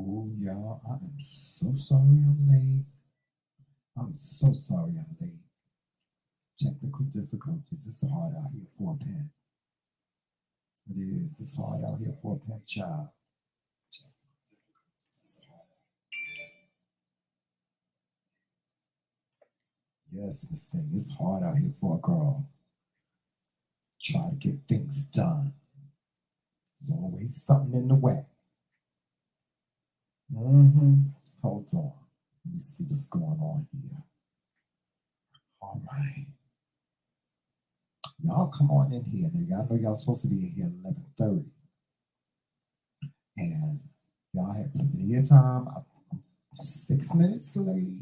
Oh, y'all, I am so sorry I'm late. I'm so sorry I'm late. Technical difficulties. It's hard out here for a pimp. It is. It's hard out here for a pimp child. Yes, Miss Thing, it's hard out here for a girl. Try to get things done. There's always something in the way. Hold on. Let me see what's going on here. All right. Y'all come on in here. Now, y'all know y'all supposed to be in here at 11:30. And y'all had plenty of time. I'm 6 minutes late.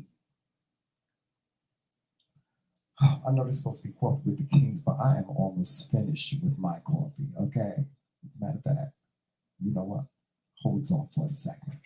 I know this supposed to be coffee with the Kingz, but I am almost finished with my coffee, okay? As a matter of fact, you know what? Hold on for a second.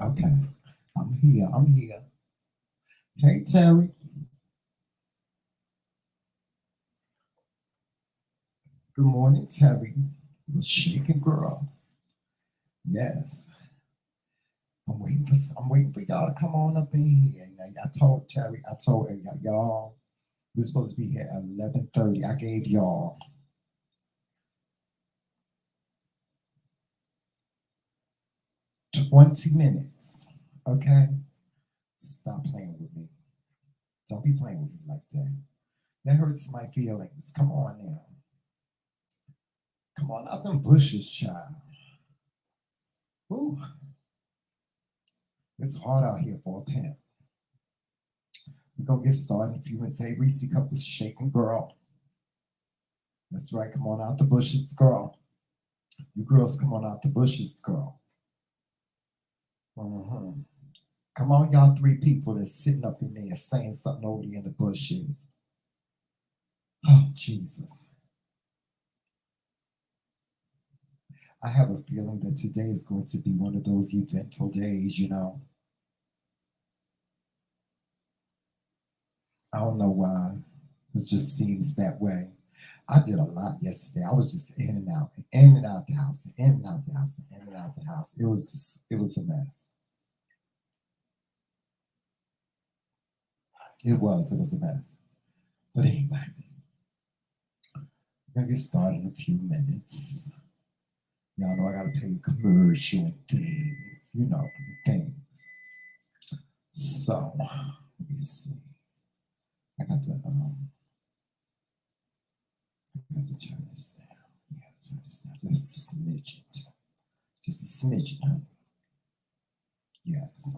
Okay, I'm here. Hey, Terry. Good morning, Terry. The shaking girl. Yes. I'm waiting for y'all to come on up in here. Now, I told Terry, I told y'all, we're supposed to be here at 11:30. I gave y'all 20 minutes. Okay? Stop playing with me. Don't be playing with me like that. That hurts my feelings. Come on now. Come on out them bushes, child. Ooh, it's hard out here for a pimp. We're gonna get started in a few minutes. Hey, Reese Cup was shaking girl. That's right. Come on out the bushes, girl. You girls, come on out the bushes, girl. hmm Come on, y'all three people that's sitting up in there saying something over there in the bushes. Oh, Jesus. I have a feeling that today is going to be one of those eventful days, you know. I don't know why. It just seems that way. I did a lot yesterday. I was just in and out the house, in and out the house, in and out the house. It was a mess. It was a mess. But anyway, we're gonna get started in a few minutes. Y'all know I gotta pay a commercial and things, things. So let me see. I got to turn this down. Yeah, turn this down just a smidgen. Just a smidgen, honey. Yes.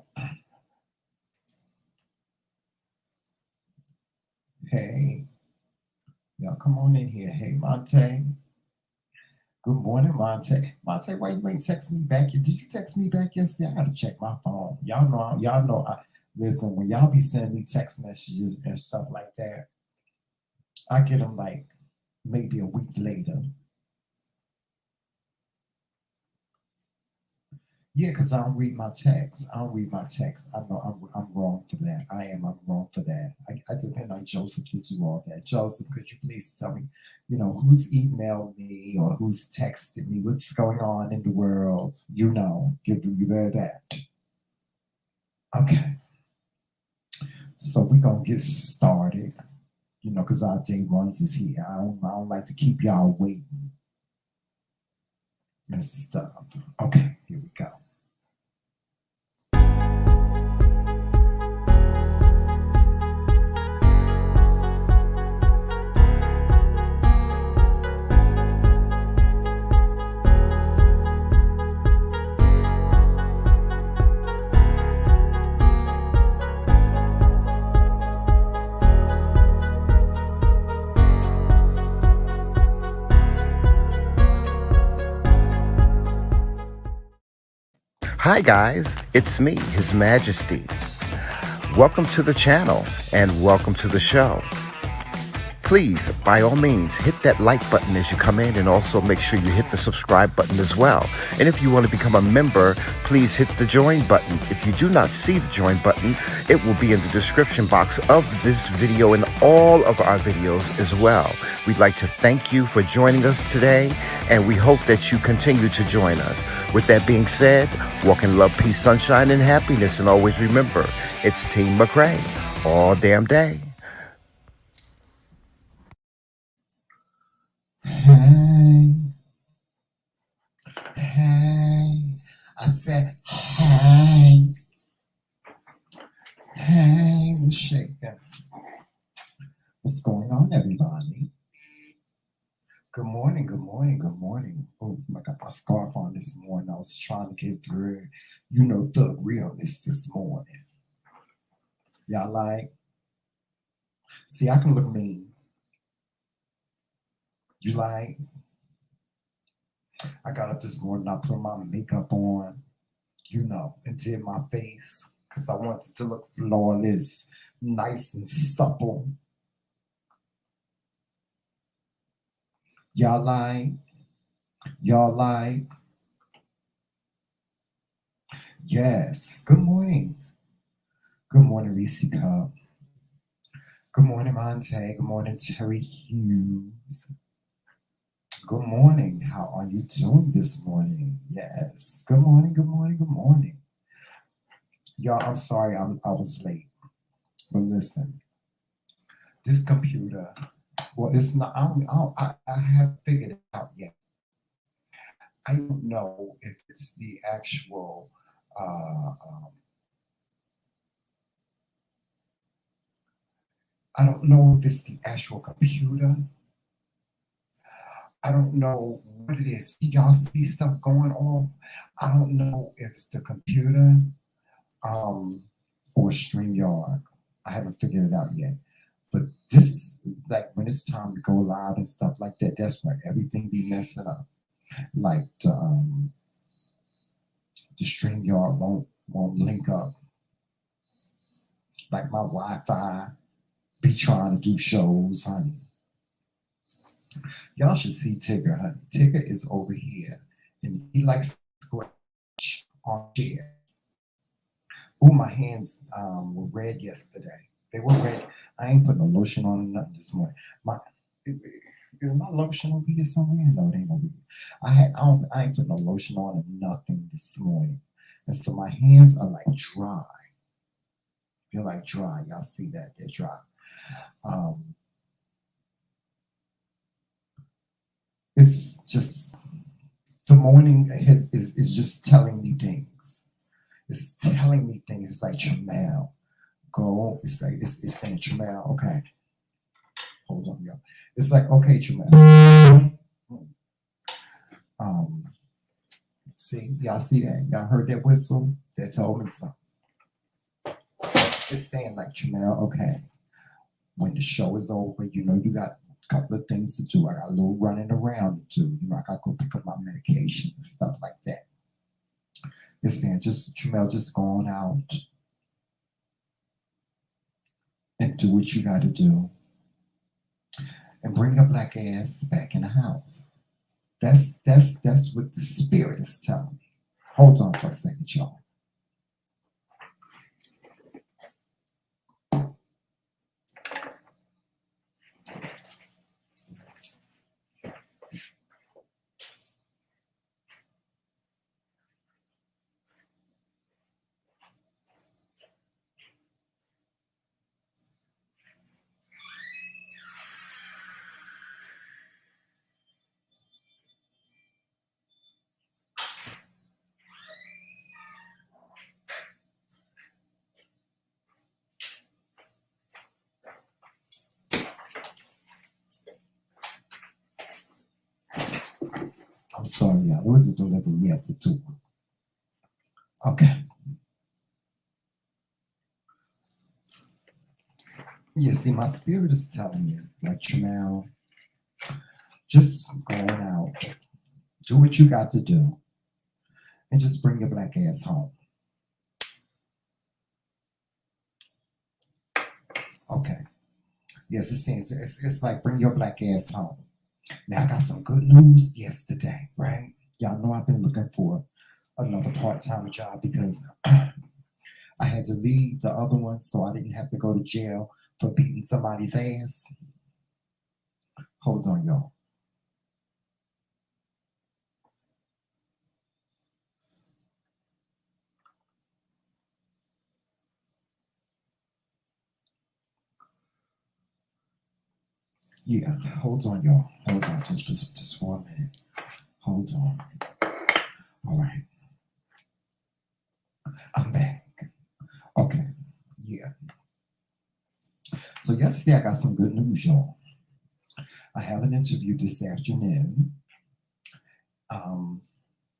Hey, y'all come on in here. Hey, Monte. Good morning, Monte. Monte, why you ain't text me back? Did you text me back yesterday? I gotta check my phone. Y'all know. Listen, when y'all be sending me text messages and stuff like that, I get them like maybe a week later. Yeah, because I don't read my text. I don't read my text. I know I'm wrong for that. I'm wrong for that. I depend on Joseph to do all that. Joseph, could you please tell me, who's emailed me or who's texted me? What's going on in the world? Give you that. Okay. So we're going to get started, because our day ones is here. I don't like to keep y'all waiting and stuff. Okay, here we go. Hi guys, it's me, His Majesty. Welcome to the channel and welcome to the show. Please, by all means, hit that like button as you come in, and also make sure you hit the subscribe button as well. And if you want to become a member, please hit the join button. If you do not see the join button, it will be in the description box of this video and all of our videos as well. We'd like to thank you for joining us today, and we hope that you continue to join us. With that being said, walk in love, peace, sunshine, and happiness, and always remember, it's Team McRae all damn day. Hey, hey, I said, hey, what's shaking? What's going on, everybody? Good morning, good morning, good morning. Oh, I got my scarf on this morning. I was trying to get through, thug realness this morning. Y'all like, see, I can look mean. You like, I got up this morning, I put my makeup on, and did my face because I wanted to look flawless, nice and supple. Y'all like, yes. Good morning. Good morning, Reese Cup. Good morning, Monte. Good morning, Terry Hughes. Good morning. How are you doing this morning? Yes. Good morning, good morning, good morning. Y'all, I'm sorry I was late. But listen, this computer, well, it's not, I haven't figured it out yet. I don't know if it's the actual, I don't know if it's the actual computer. I don't know what it is. Y'all see stuff going off. I don't know if it's the computer or StreamYard. I haven't figured it out yet. But this, like when it's time to go live and stuff like that, that's where everything be messing up. Like the StreamYard won't link up. Like my Wi-Fi be trying to do shows, honey. Y'all should see Tigger, honey. Tigger is over here, and he likes to scratch on chair. Oh, my hands were red yesterday. They were red. I ain't put no lotion on or nothing this morning. Is my lotion over here somewhere? No, it ain't over here. I ain't put no lotion on or nothing this morning, and so my hands are like dry. They're like dry. Y'all see that? They're dry. It's just the morning is just telling me things. It's telling me things. It's like Jamel, go. It's like it's saying Jamel. Okay, hold on, y'all. It's like okay, Jamel. See, y'all see that? Y'all heard that whistle? That told me something. It's saying like Jamel. Okay, when the show is over, you got couple of things to do. I got a little running around to do. I gotta go pick up my medication and stuff like that. It's saying Jamel, just go on out and do what you gotta do. And bring your black ass back in the house. That's what the spirit is telling me. Hold on for a second, y'all. I'm sorry, y'all. There was a delivery at the door. Okay. Yeah, see, my spirit is telling me, like, Jamel, just go on out. Do what you got to do. and just bring your black ass home. Okay. Yes, it's like bring your black ass home. Now I got some good news yesterday, right? Y'all know I've been looking for another part-time job because I had to leave the other one so I didn't have to go to jail for beating somebody's ass. Hold on, y'all. Yeah, hold on, y'all. Hold on, just for a minute. Hold on. All right, I'm back. Okay, yeah. So yesterday I got some good news, y'all. I have an interview this afternoon.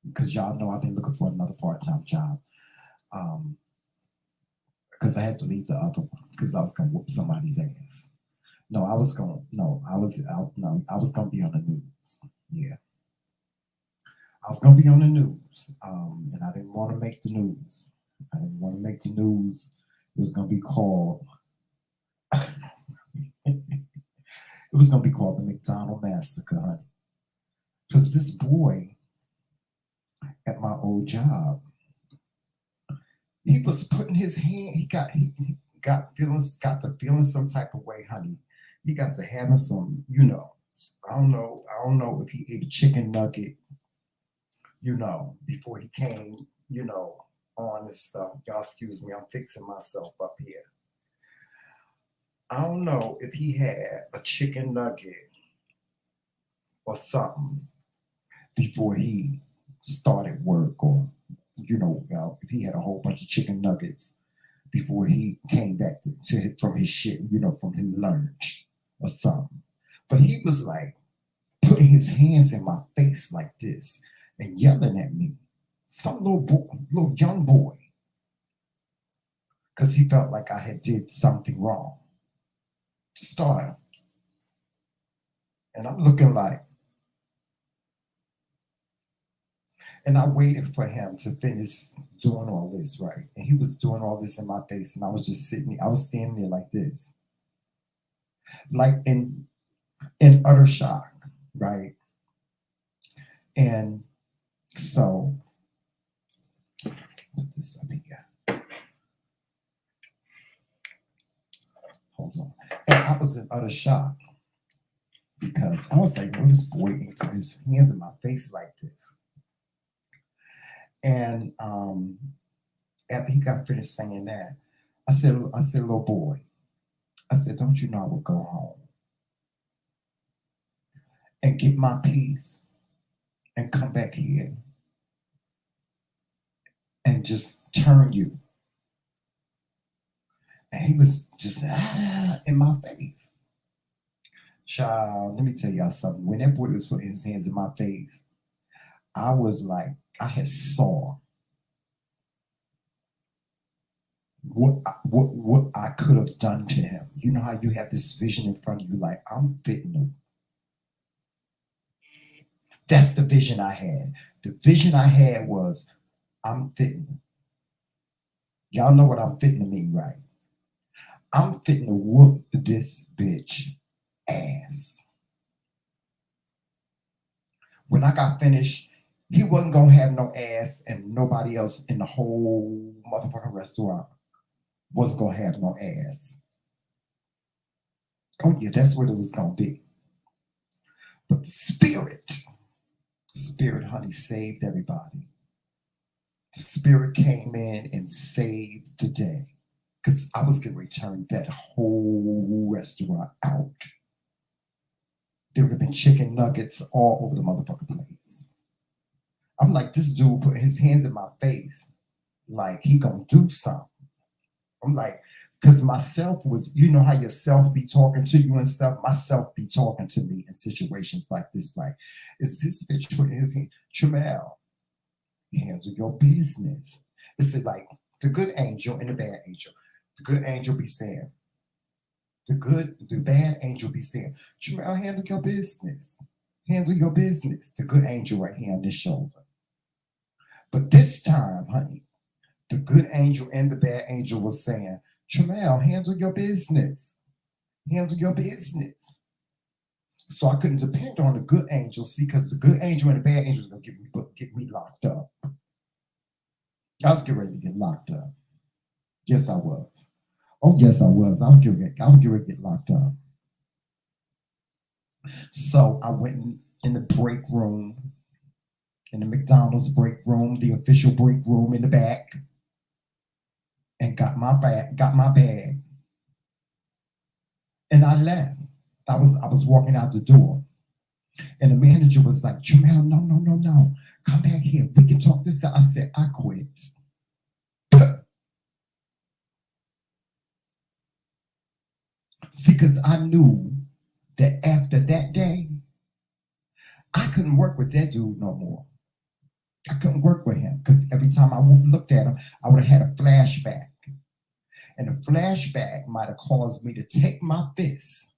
Because y'all know I've been looking for another part-time job. Because I had to leave the other one because I was gonna whoop somebody's ass. No, I was gonna no, I was out no, I was gonna be on the news. Yeah. I was gonna be on the news. And I didn't want to make the news. I didn't want to make the news. It was gonna be called it was gonna be called the McDonald Massacre, honey. Because this boy at my old job, he was putting his hand, got to feeling some type of way, honey. He got to having some, I don't know if he ate a chicken nugget, before he came, on this stuff. Y'all excuse me, I'm fixing myself up here. I don't know if he had a chicken nugget or something before he started work, or if he had a whole bunch of chicken nuggets before he came back from his shit, from his lunch or something. But he was like putting his hands in my face like this and yelling at me, some little young boy, because he felt like I had did something wrong to start. And I'm looking like, and I waited for him to finish doing all this, right? And he was doing all this in my face, and I was just I was standing there like this, like in utter shock, right? And so, put this up here. Hold on. And I was in utter shock because I was like, this boy ain't put his hands in my face like this. And after he got finished saying that, I said, little boy, I said, don't you know I would go home and get my peace and come back here and just turn you. And he was just in my face. Child, let me tell y'all something. When that boy was putting his hands in my face, I was like, I had saw what I could have done to him. You know how you have this vision in front of you, like I'm fitting him. That's the vision I had. The vision I had was I'm fitting him. Y'all know what I'm fitting to mean, right? I'm fitting to whoop this bitch ass. When I got finished, he wasn't gonna have no ass, and nobody else in the whole motherfucking restaurant wasn't gonna have no ass. Oh yeah, that's what it was gonna be. But the spirit, honey, saved everybody. The spirit came in and saved the day. Because I was going to return that whole restaurant out. There would have been chicken nuggets all over the motherfucking place. I'm like, this dude put his hands in my face like he gonna do something. I'm like, because myself was, you know how your self be talking to you and stuff? Myself be talking to me in situations like this. Like, is this bitch putting his hand? Tramel, handle your business. It's like the good angel and the bad angel. The good angel be saying, the bad angel be saying, Tramel, handle your business. Handle your business. The good angel right here on this shoulder. But this time, honey, the good angel and the bad angel was saying, Jamel, handle your business. Handle your business. So I couldn't depend on the good angel, see, because the good angel and the bad angel was gonna get me locked up. I was getting ready to get locked up. Yes, I was. Oh, yes, I was. I was getting ready to get locked up. So I went in the break room, in the McDonald's break room, the official break room in the back, and got my bag, and I left. I was walking out the door, and the manager was like, Jamel, no. Come back here. We can talk this out. I said, I quit. See, because I knew that after that day, I couldn't work with that dude no more. I couldn't work with him because every time I looked at him, I would have had a flashback. And the flashback might have caused me to take my fist,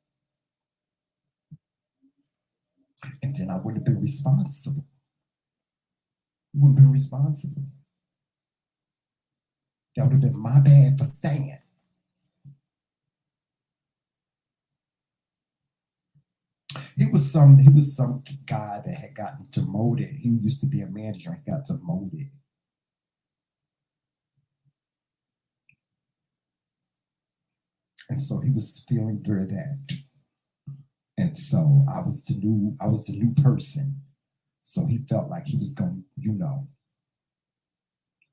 and then I would have been responsible. Wouldn't have been responsible. That would have been my bad for staying. He was some guy that had gotten demoted. He used to be a manager and got demoted. And so he was feeling for that. And so I was the new person. So he felt like he was going,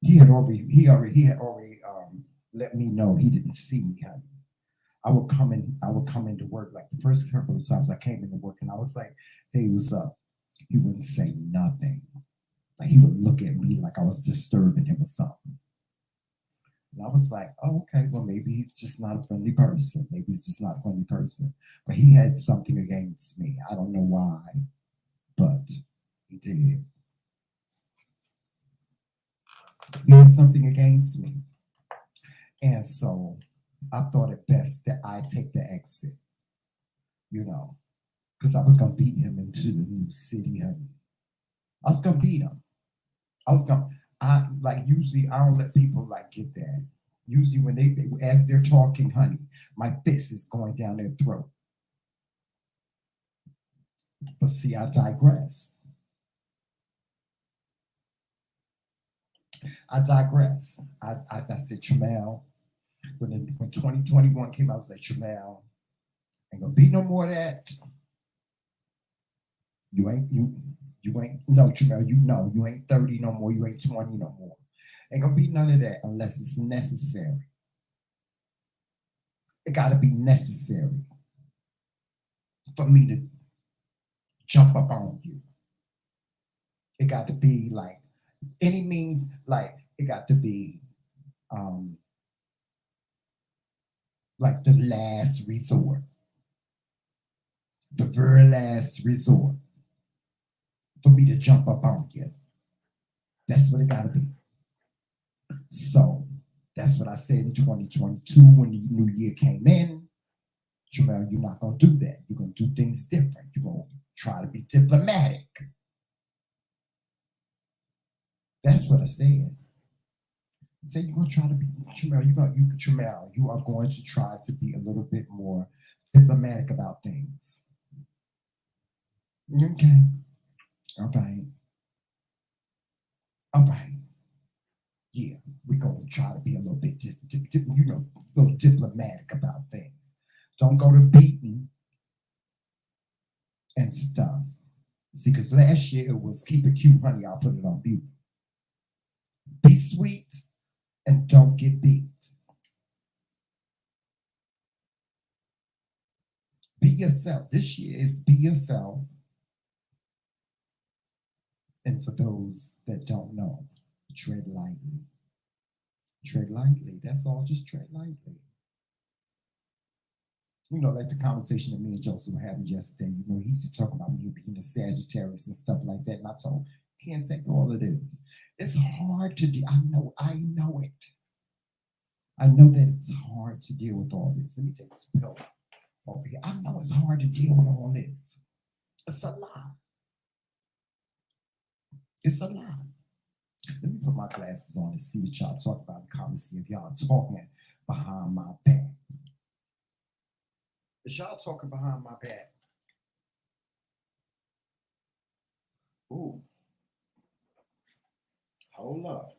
he had already let me know he didn't see me, honey. I would come into work, like the first couple of times I came into work, and I was like, hey, what's up? He wouldn't say nothing. Like, he would look at me like I was disturbing him or something. And I was like, oh, okay, well, maybe he's just not a friendly person. Maybe he's just not a friendly person. But he had something against me. I don't know why, but he did. He had something against me. And so I thought it best that I take the exit, because I was going to beat him into the new city, honey. I was going to beat him. Usually I don't let people get that. Usually when as they're talking, honey, my fist is going down their throat. But see, I digress. I said, Jamel, when 2021 came out, I was like, Jamel, ain't gonna be no more of that. You ain't no, Jamel, you ain't 30 no more, you ain't 20 no more. Ain't gonna be none of that unless it's necessary. It gotta be necessary for me to jump up on you. It got to be like any means, it got to be like the last resort. The very last resort for me to jump up on you. That's what it got to be. So that's what I said in 2022 when the new year came in. Jamel, you're not going to do that. You're going to do things different. You're going to try to be diplomatic. That's what I said. I said you're going to try to be, Jamel, you are going to try to be a little bit more diplomatic about things. Okay. All right. Yeah, we're going to try to be a little bit, a little diplomatic about things. Don't go to beating and stuff. See, because last year it was keep it cute, honey. I'll put it on mute. Be sweet and don't get beat. Be yourself. This year is be yourself. And for those that don't know, tread lightly. Tread lightly. That's all. Just tread lightly. Like the conversation that me and Joseph were having yesterday. He used to talk about me being a Sagittarius and stuff like that. And I told him, can't take all of this. It's hard to do. I know it. I know that it's hard to deal with all this. Let me take this pill over here. I know it's hard to deal with all this. It's a lot. It's a lot. Let me put my glasses on and see what y'all talk about in the comments. See if y'all talking behind my back. Is y'all talking behind my back? Ooh, hold up.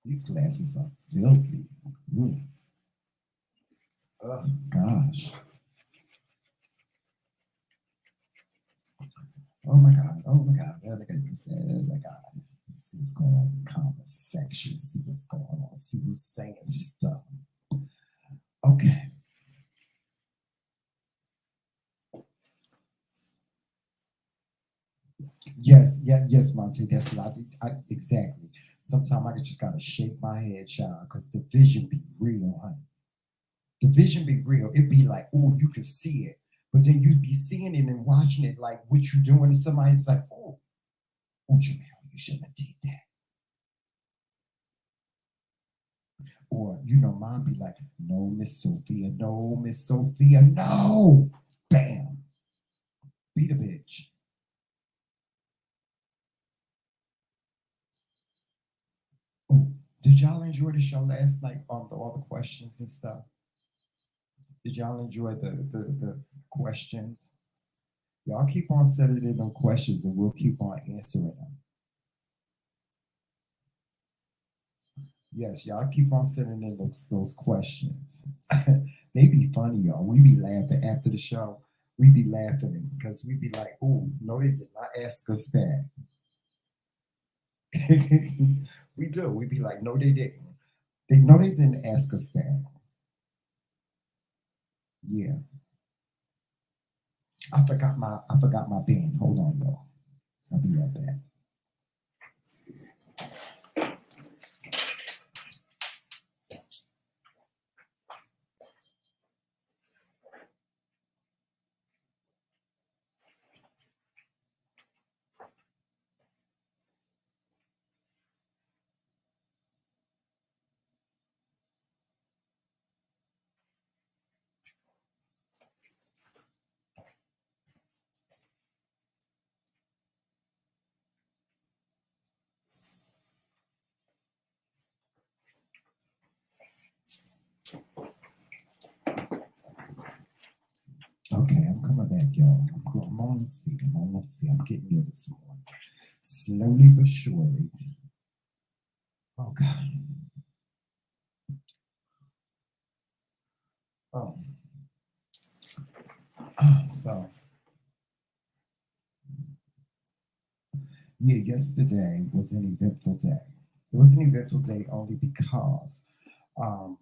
These glasses are filthy. Ooh. Oh gosh. Oh my god. Oh my god. Oh my god. Oh my god. See what's going on in the comment section. See what's going on. See who's saying stuff. Okay. Yes, yeah, yes, Monte. That's what exactly. Sometimes I just gotta shake my head, child, because the vision be real, honey. The vision be real. It be like, oh, you can see it, but then you be seeing it and watching it like what you doing to somebody. It's like, oh, Jamel, you shouldn't have did that. Or mine be like, no, Miss Sophia, no, Miss Sophia, no, bam, beat a bitch. Oh, did y'all enjoy the show last night on all the questions and stuff? Did y'all enjoy the questions? Y'all keep on sending in them questions and we'll keep on answering them. Yes, y'all keep on sending in those questions. They be funny, y'all. We be laughing after the show. We be laughing because we be like, oh, no, they did not ask us that. We do. We be like, no, they didn't. They didn't ask us that. Yeah. I forgot my pen. Hold on, y'all. I'll be right back. Okay, I'm coming back, y'all. I'm on the feet. I'm getting there this morning. Slowly but surely. Oh, God. Oh. So, yeah, yesterday was an eventful day. It was an eventful day only because um,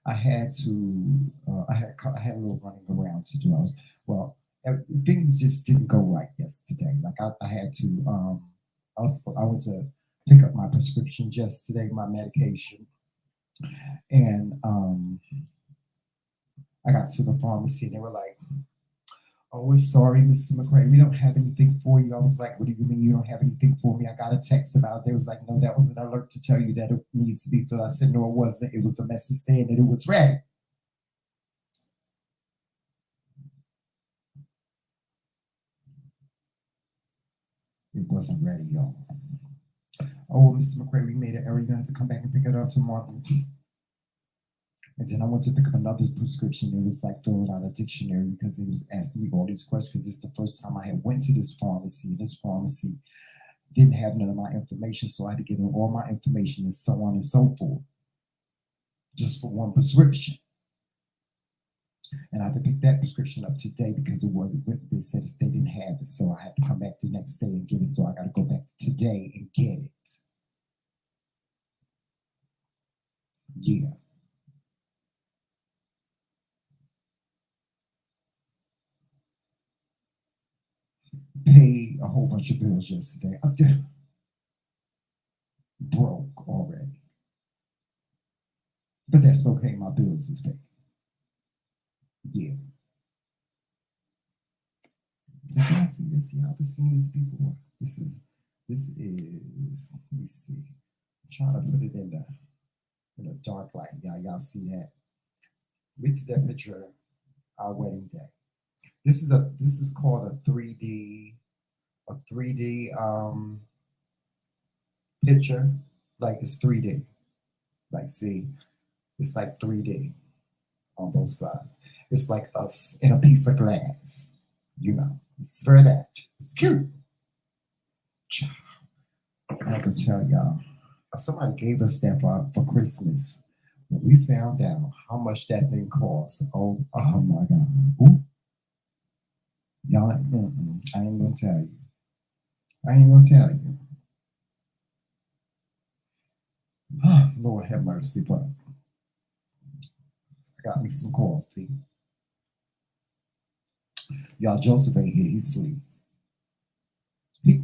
I had a little running around to do. Things just didn't go right yesterday. Like I had to, I went to pick up my prescription yesterday, my medication, and I got to the pharmacy and they were like, "Oh, we're sorry, Mr. McRae. We don't have anything for you." I was like, "What do you mean you don't have anything for me?" I got a text about it. They was like, "No, that was an alert to tell you that it needs to be filled." I said, "No, it wasn't. It was a message saying that it was ready." It wasn't ready, y'all. "Oh, well, Mr. McRae, we made an error. You're gonna have to come back and pick it up tomorrow." And then I went to pick up another prescription. It was like filling out a dictionary because it was asking me all these questions. It's the first time I had went to this pharmacy. This pharmacy didn't have none of my information, so I had to give them all my information and so on and so forth, just for one prescription. And I had to pick that prescription up today because it wasn't. They said they didn't have it, so I had to come back the next day and get it. So I got to go back today and get it. Yeah. Paid a whole bunch of bills yesterday. I'm broke already, but that's okay. My bills is paid. Yeah. Did y'all see this? Y'all ever seen this before? This is. Let me see. I'm trying to put it in a dark light. Y'all see that? It's that picture our wedding day. this is called a 3D picture. Like it's 3D. Like see, it's like 3D on both sides. It's like us in a piece of glass. You know, it's for that. It's cute. I can tell y'all. Somebody gave us that for Christmas. When we found out how much that thing costs, oh my God. Ooh, y'all, I ain't gonna tell you. I ain't gonna tell you. Lord have mercy, but I got me some coffee. Y'all, Joseph ain't here. He's asleep. He,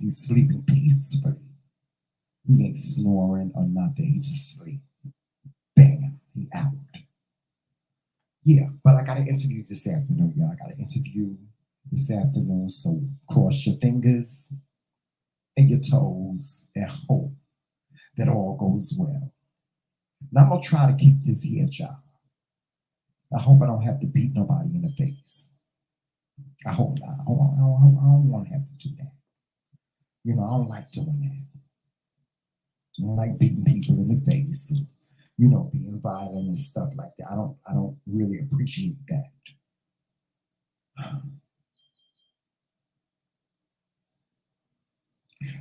he's sleeping peacefully. He ain't snoring or nothing. He just sleep. Bam, he out. Yeah, but I got an interview this afternoon, y'all. I got an interview this afternoon. So cross your fingers and your toes and hope that all goes well. Now I'm gonna try to keep this here, y'all. I hope I don't have to beat nobody in the face. I hope not. I don't want to have to do that. You know, I don't like doing that. I don't like beating people in the face and, you know, being violent and stuff like that. I don't really appreciate that.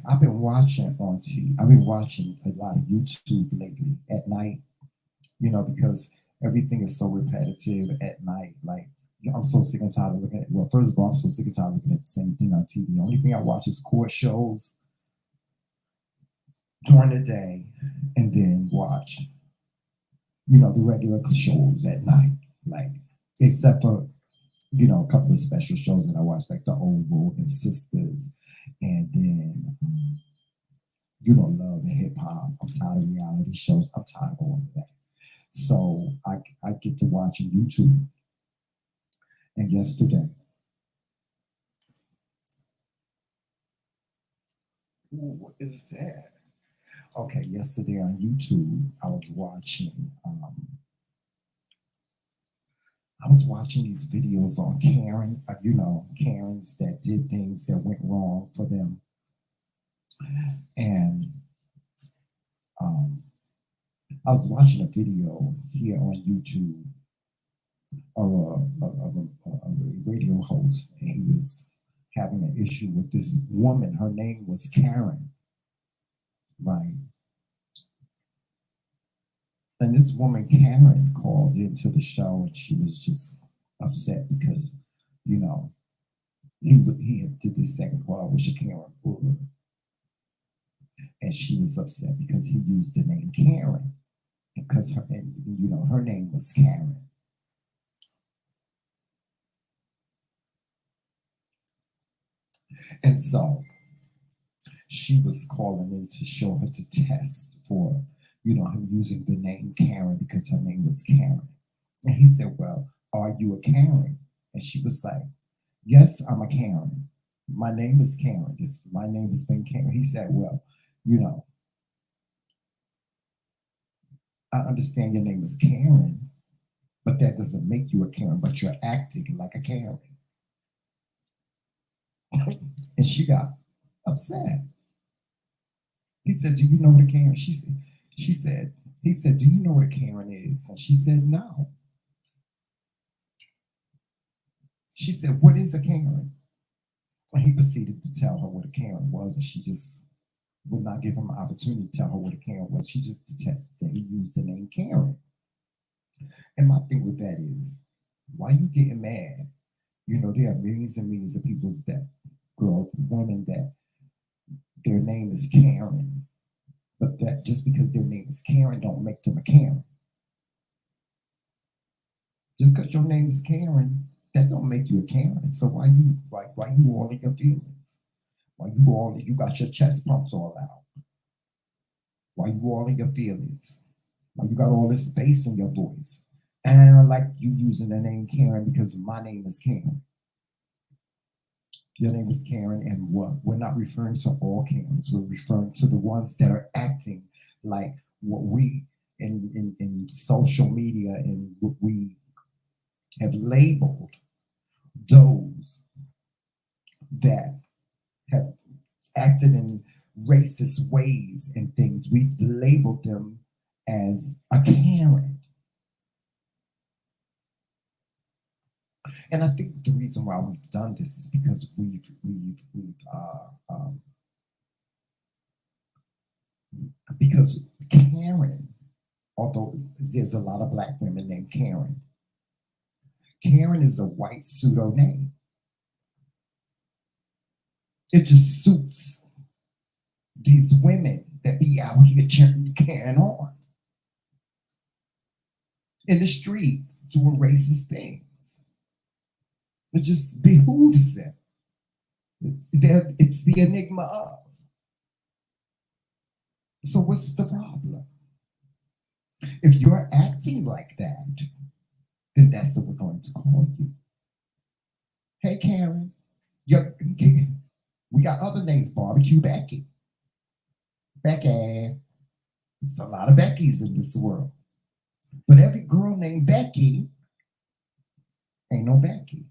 I've been watching on TV. I've been watching a lot of YouTube lately at night, you know, because everything is so repetitive at night. Like, you know, I'm so sick and tired of looking at, well, first of all, I'm so sick and tired of looking at the same thing on TV. The only thing I watch is court shows during the day and then watch, you know, the regular shows at night. Like, except for, you know, a couple of special shows that I watch, like The Oval and Sisters, and then, you know, Love and Hip Hop. I'm tired of reality shows. I'm tired of all of that. So I get to watching YouTube. And yesterday, ooh, what is that? Okay, yesterday on YouTube, I was watching these videos on Karen, you know, Karens that did things that went wrong for them, and um, I was watching a video here on YouTube of a radio host, and he was having an issue with this woman. Her name was Karen, right? And this woman, Karen, called into the show and she was just upset because, you know, he had did this second call with Karen Brewer. And she was upset because he used the name Karen. Because her, and, you know, her name was Karen. And so she was calling in to show her to test for, you know, him using the name Karen because her name was Karen. And he said, well, are you a Karen? And she was like, yes, I'm a Karen. My name is Karen. My name has been Karen. He said, well, you know, I understand your name is Karen, but that doesn't make you a Karen, but you're acting like a Karen. And she got upset. He said, do you know what a Karen? He said, do you know what a Karen is? And she said, no. She said, what is a Karen? And he proceeded to tell her what a Karen was, and she just would not give him an opportunity to tell her what a Karen was. She just detested that he used the name Karen. And my thing with that is, why you getting mad? You know, there are millions and millions of people that, girls, women that their name is Karen, but that just because their name is Karen don't make them a Karen. Just because your name is Karen, that don't make you a Karen. So why you all in your feelings? Why you got your chest pumps all out? Why you all in your feelings? Why you got all this bass in your voice? And I like you using the name Karen because my name is Karen. Your name is Karen, and what? We're not referring to all Karens. We're referring to the ones that are acting like what we in social media and what we have labeled those that have acted in racist ways and things. We've labeled them as a Karen. And I think the reason why we've done this is because because Karen, although there's a lot of black women named Karen, Karen is a white pseudo name. It just suits these women that be out here carrying on in the streets doing racist things. It just behooves them. It's the enigma of. So what's the problem? If you're acting like that, then that's what we're going to call you. Hey, Karen. Yep. We got other names, Barbecue Becky. Becky. There's a lot of Beckys in this world. But every girl named Becky ain't no Becky.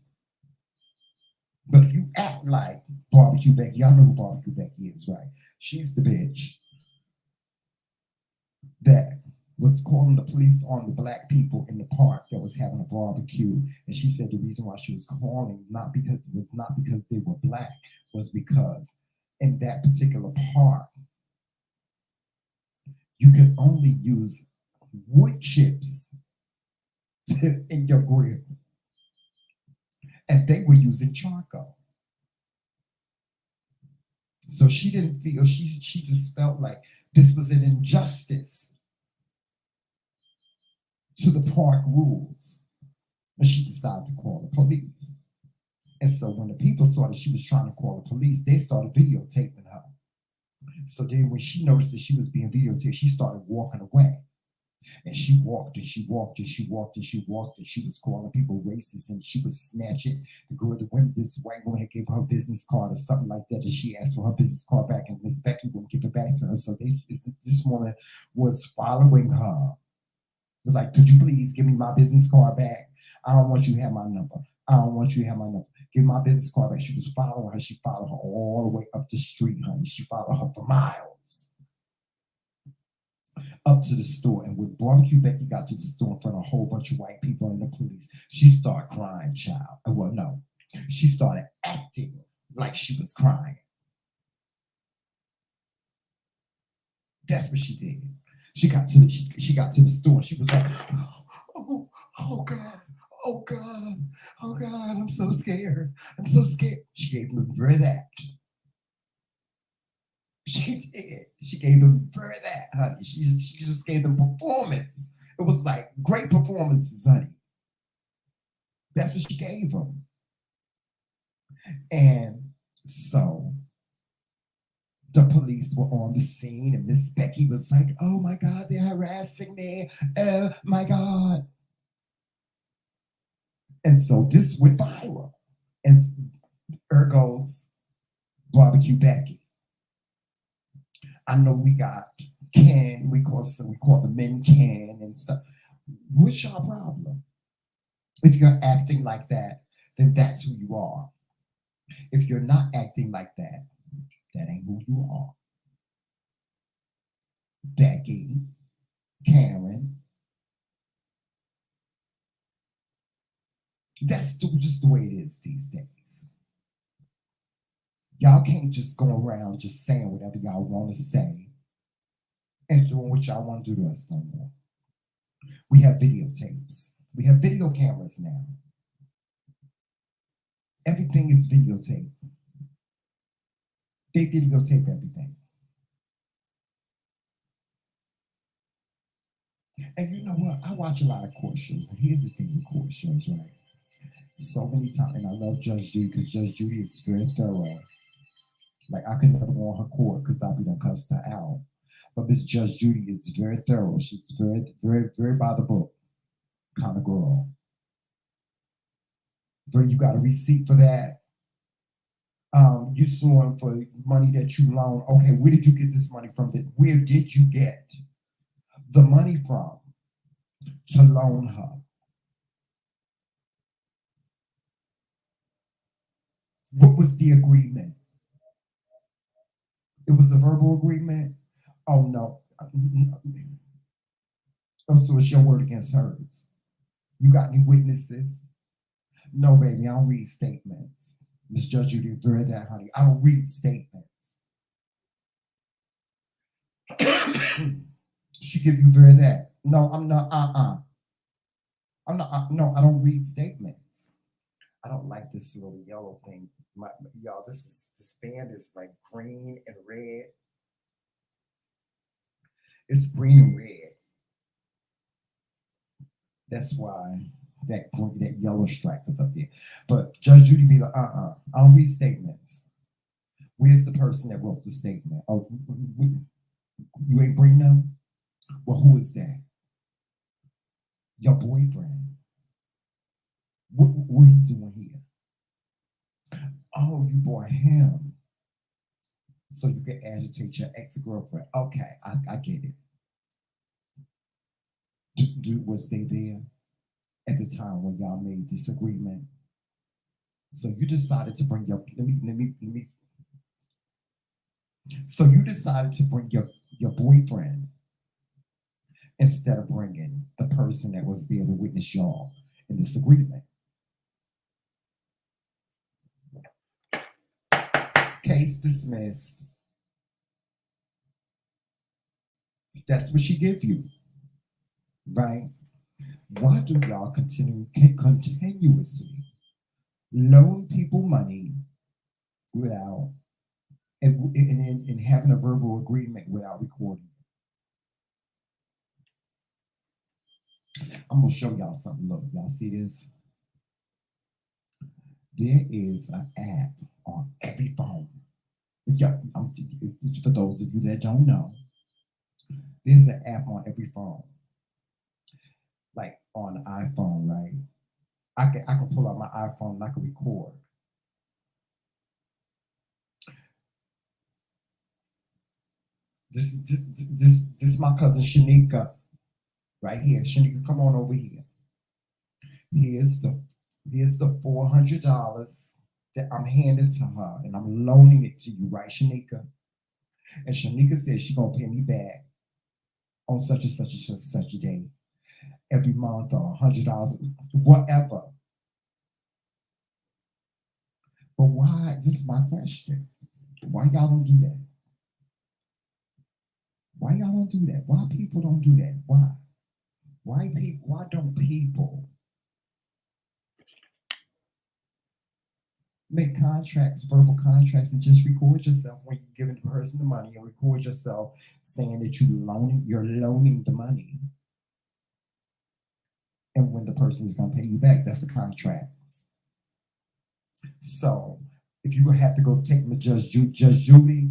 But if you act like Barbecue Becky, y'all know who Barbecue Becky is, right? She's the bitch that was calling the police on the black people in the park that was having a barbecue. And she said the reason why she was calling not because they were black, was because in that particular park, you could only use wood chips in your grill. And they were using charcoal. So she didn't feel, she just felt like this was an injustice to the park rules. And she decided to call the police. And so when the people saw that she was trying to call the police, they started videotaping her. So then when she noticed that she was being videotaped, she started walking away. And she walked and she walked and she walked and she walked and she was calling people racist and she was snatching. This white woman had gave her business card or something like that, and she asked for her business card back, and Miss Becky wouldn't give it back to her. So this woman was following her. Like, could you please give me my business card back? I don't want you to have my number. I don't want you to have my number. Give my business card back. She was following her. She followed her all the way up the street, honey. She followed her for miles. Up to the store, and when Barbecue Becky got to the store in front of a whole bunch of white people and the police, she started crying, child. Well, no, she started acting like she was crying. That's what she did. She got to the store. She was like, oh God, oh God, oh God, I'm so scared. I'm so scared. She gave them that. She did. She gave them that, honey. She just gave them performance. It was like great performances, honey. That's what she gave them. And so the police were on the scene, and Miss Becky was like, oh my God, they're harassing me. Oh my God. And so this went viral. And there goes Barbecue Becky. I know we got Ken, we call the men Ken and stuff. What's your problem? If you're acting like that, then that's who you are. If you're not acting like that, that ain't who you are. Becky, Karen. That's just the way it is these days. Y'all can't just go around just saying whatever y'all want to say and doing what y'all want to do to us no more. We have videotapes. We have video cameras now. Everything is videotaped. They videotape everything. And you know what? I watch a lot of court shows. And here's the thing with court shows, right? So many times, and I love Judge Judy because Judge Judy is very thorough. Like, I could never go on her court because I'd be done cussed her out. But Miss Judge Judy is very thorough. She's very, very, very by the book kind of girl. You got a receipt for that. You suing for money that you loan. Okay, where did you get this money from? Where did you get the money from to loan her? What was the agreement? It was a verbal agreement. Oh no. Oh, so it's your word against hers. You got any witnesses? No, baby, I don't read statements. Miss Judge Judy read that, honey. I don't read statements. She give you very that. No, I'm not. I'm not. No, I don't read statements. I don't like this little yellow thing. Y'all, this band is like green and red. It's green and red. That's why that yellow stripe is up there. But Judge Judy be like, I don't read statements. Where's the person that wrote the statement? Oh, you ain't bring them? Well, who is that? Your boyfriend. What are you doing here? Oh, you brought him. So you can agitate your ex-girlfriend. Okay, I get it. Was they there at the time when y'all made this agreement? So you decided to bring your so you decided to bring your boyfriend instead of bringing the person that was there to witness y'all in this agreement. Case dismissed. That's what she give you, right? Why do y'all continuously loan people money without and having a verbal agreement without recording? I'm gonna show y'all something. Look, y'all see this? There is an app on every phone. Yeah, for those of you that don't know, there's an app on every phone. Like on the iPhone, right? I can pull out my iPhone and I can record. This is my cousin Shanika right here. Shanika, come on over here. Here's the $400 that I'm handing to her, and I'm loaning it to you, right, Shanika? And Shanika says she's gonna pay me back on such and such and such, such a day, every month, or $100, whatever. But why? This is my question. Why y'all don't do that? Why y'all don't do that? Why people don't do that? Why? Why don't people make contracts, verbal contracts, and just record yourself when you're giving the person the money, and record yourself saying that you're loaning the money, and when the person is going to pay you back, that's a contract. So if you're gonna have to go take me to Judge Judy,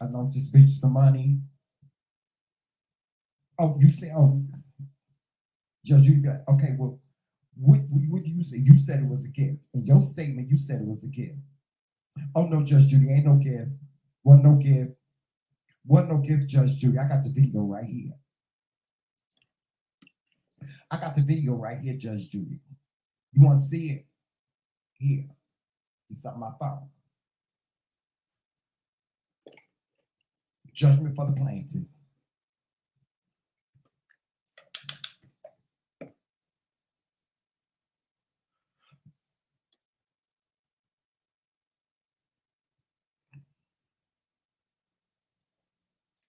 I loaned this bitch some money. Oh, you say, oh, Judge Judy, okay, well, what do you say? You said it was a gift. In your statement, you said it was a gift. Oh no, Judge Judy, ain't no gift. Wasn't no gift. Wasn't no gift, Judge Judy. I got the video right here. I got the video right here, Judge Judy. You want to see it? Here. It's on my phone. Judgment for the plaintiff.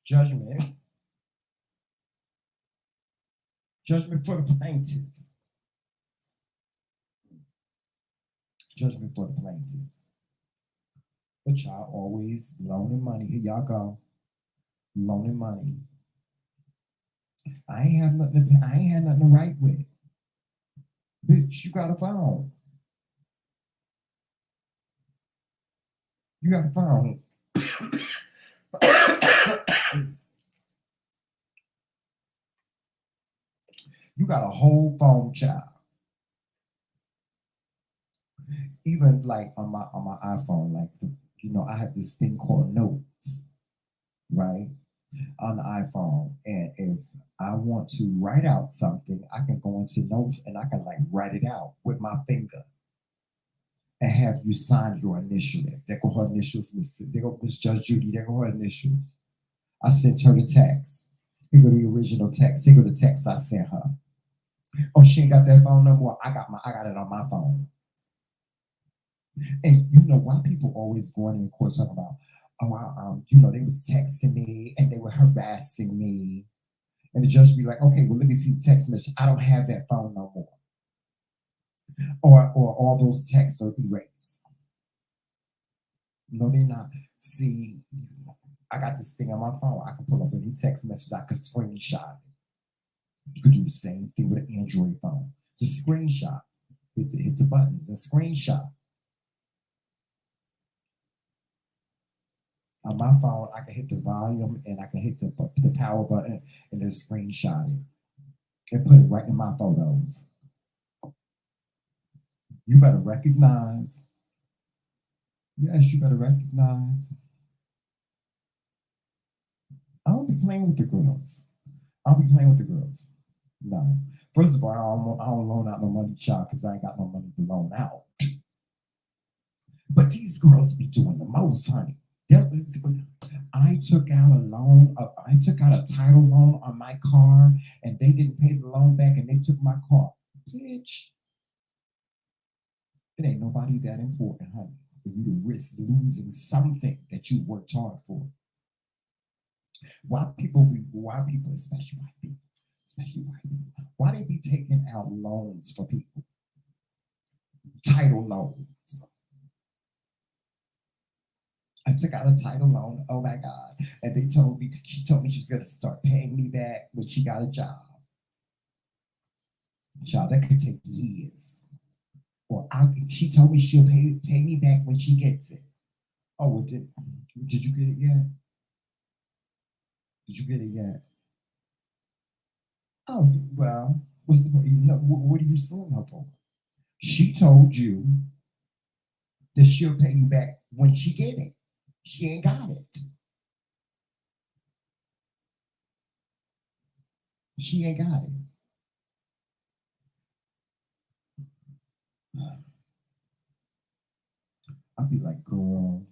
Judgment. Judgment for the plaintiff. Judgment for the plaintiff. But y'all always loaning money. Here y'all go. Loaning money. I ain't had nothing to write with. Bitch, you got a phone. You got a phone. You got a whole phone, child. Even like on my iPhone, like I have this thing called Notes, right? On the iPhone. And if I want to write out something, I can go into Notes and I can like write it out with my finger. and have you sign your initial there. There go her initials. There go Miss Judge Judy. There go her initials. I sent her the text. Here go the original text. Here go the text I sent her. Oh, she ain't got that phone number. I got it on my phone. And you know why people always going in court talking about, oh, they was texting me and they were harassing me. And the judge be like, okay, well, let me see the text message. I don't have that phone no more. Or all those texts are erased. No, they're not. See, I got this thing on my phone. I can pull up any text message. I can screenshot it. You could do the same thing with an Android phone. Just screenshot. Hit the buttons and screenshot. On my phone, I can hit the volume and I can hit the power button and then screenshot it and put it right in my photos. You better recognize. Yes, you better recognize. I don't be playing with the girls. I don't be playing with the girls. No. First of all, I don't loan out no money, child, because I ain't got no money to loan out. But these girls be doing the most, honey. I took out a loan. I took out a title loan on my car, and they didn't pay the loan back, and they took my car. Bitch, it ain't nobody that important, honey, for you to risk losing something that you worked hard for. Why people, especially white people, why they be taking out loans for people? Title loans. I took out a title loan. Oh my God. And she told me she was going to start paying me back when she got a job. Child, that could take years. Or she told me she'll pay me back when she gets it. Oh, well, did you get it yet? Did you get it yet? Oh, well, what's the, what are you suing her for? She told you that she'll pay you back when she get it. She ain't got it. She ain't got it. I'll be like, girl.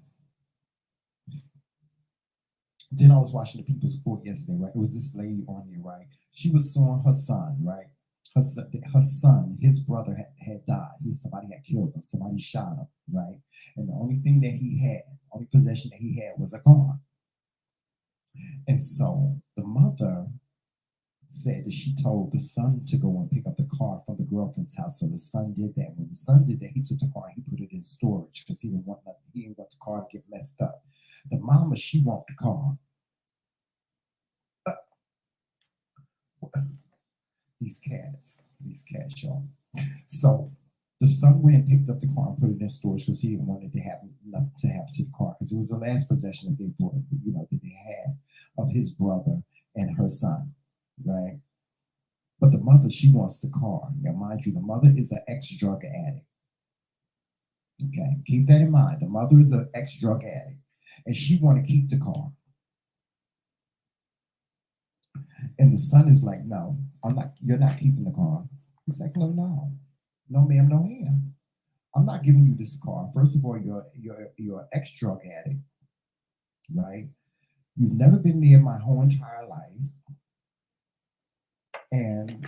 Then I was watching the People's Court yesterday, right? It was this lady on here, right? She was suing her son, right? Her son, his brother had died. Somebody had killed him. Somebody shot him, right? And the only thing that he had, only possession that he had was a car. And so the mother said that she told the son to go and pick up the car from the girlfriend's house. So the son did that. When the son did that, he took the car and he put it in storage because he didn't want the car to get messed up. The mama, she want the car. These cats, y'all. So the son went and picked up the car and put it in storage because he didn't want it to happen to the car because it was the last possession that they bought, that they had of his brother and her son, right? But the mother, she wants the car. Now, mind you, the mother is an ex-drug addict. Okay, keep that in mind. The mother is an ex-drug addict, and she want to keep the car. And the son is like, no, you're not keeping the car. He's like, no, ma'am, no, ma'am. I'm not giving you this car. First of all, you're an ex-drug addict, right? You've never been there my whole entire life. And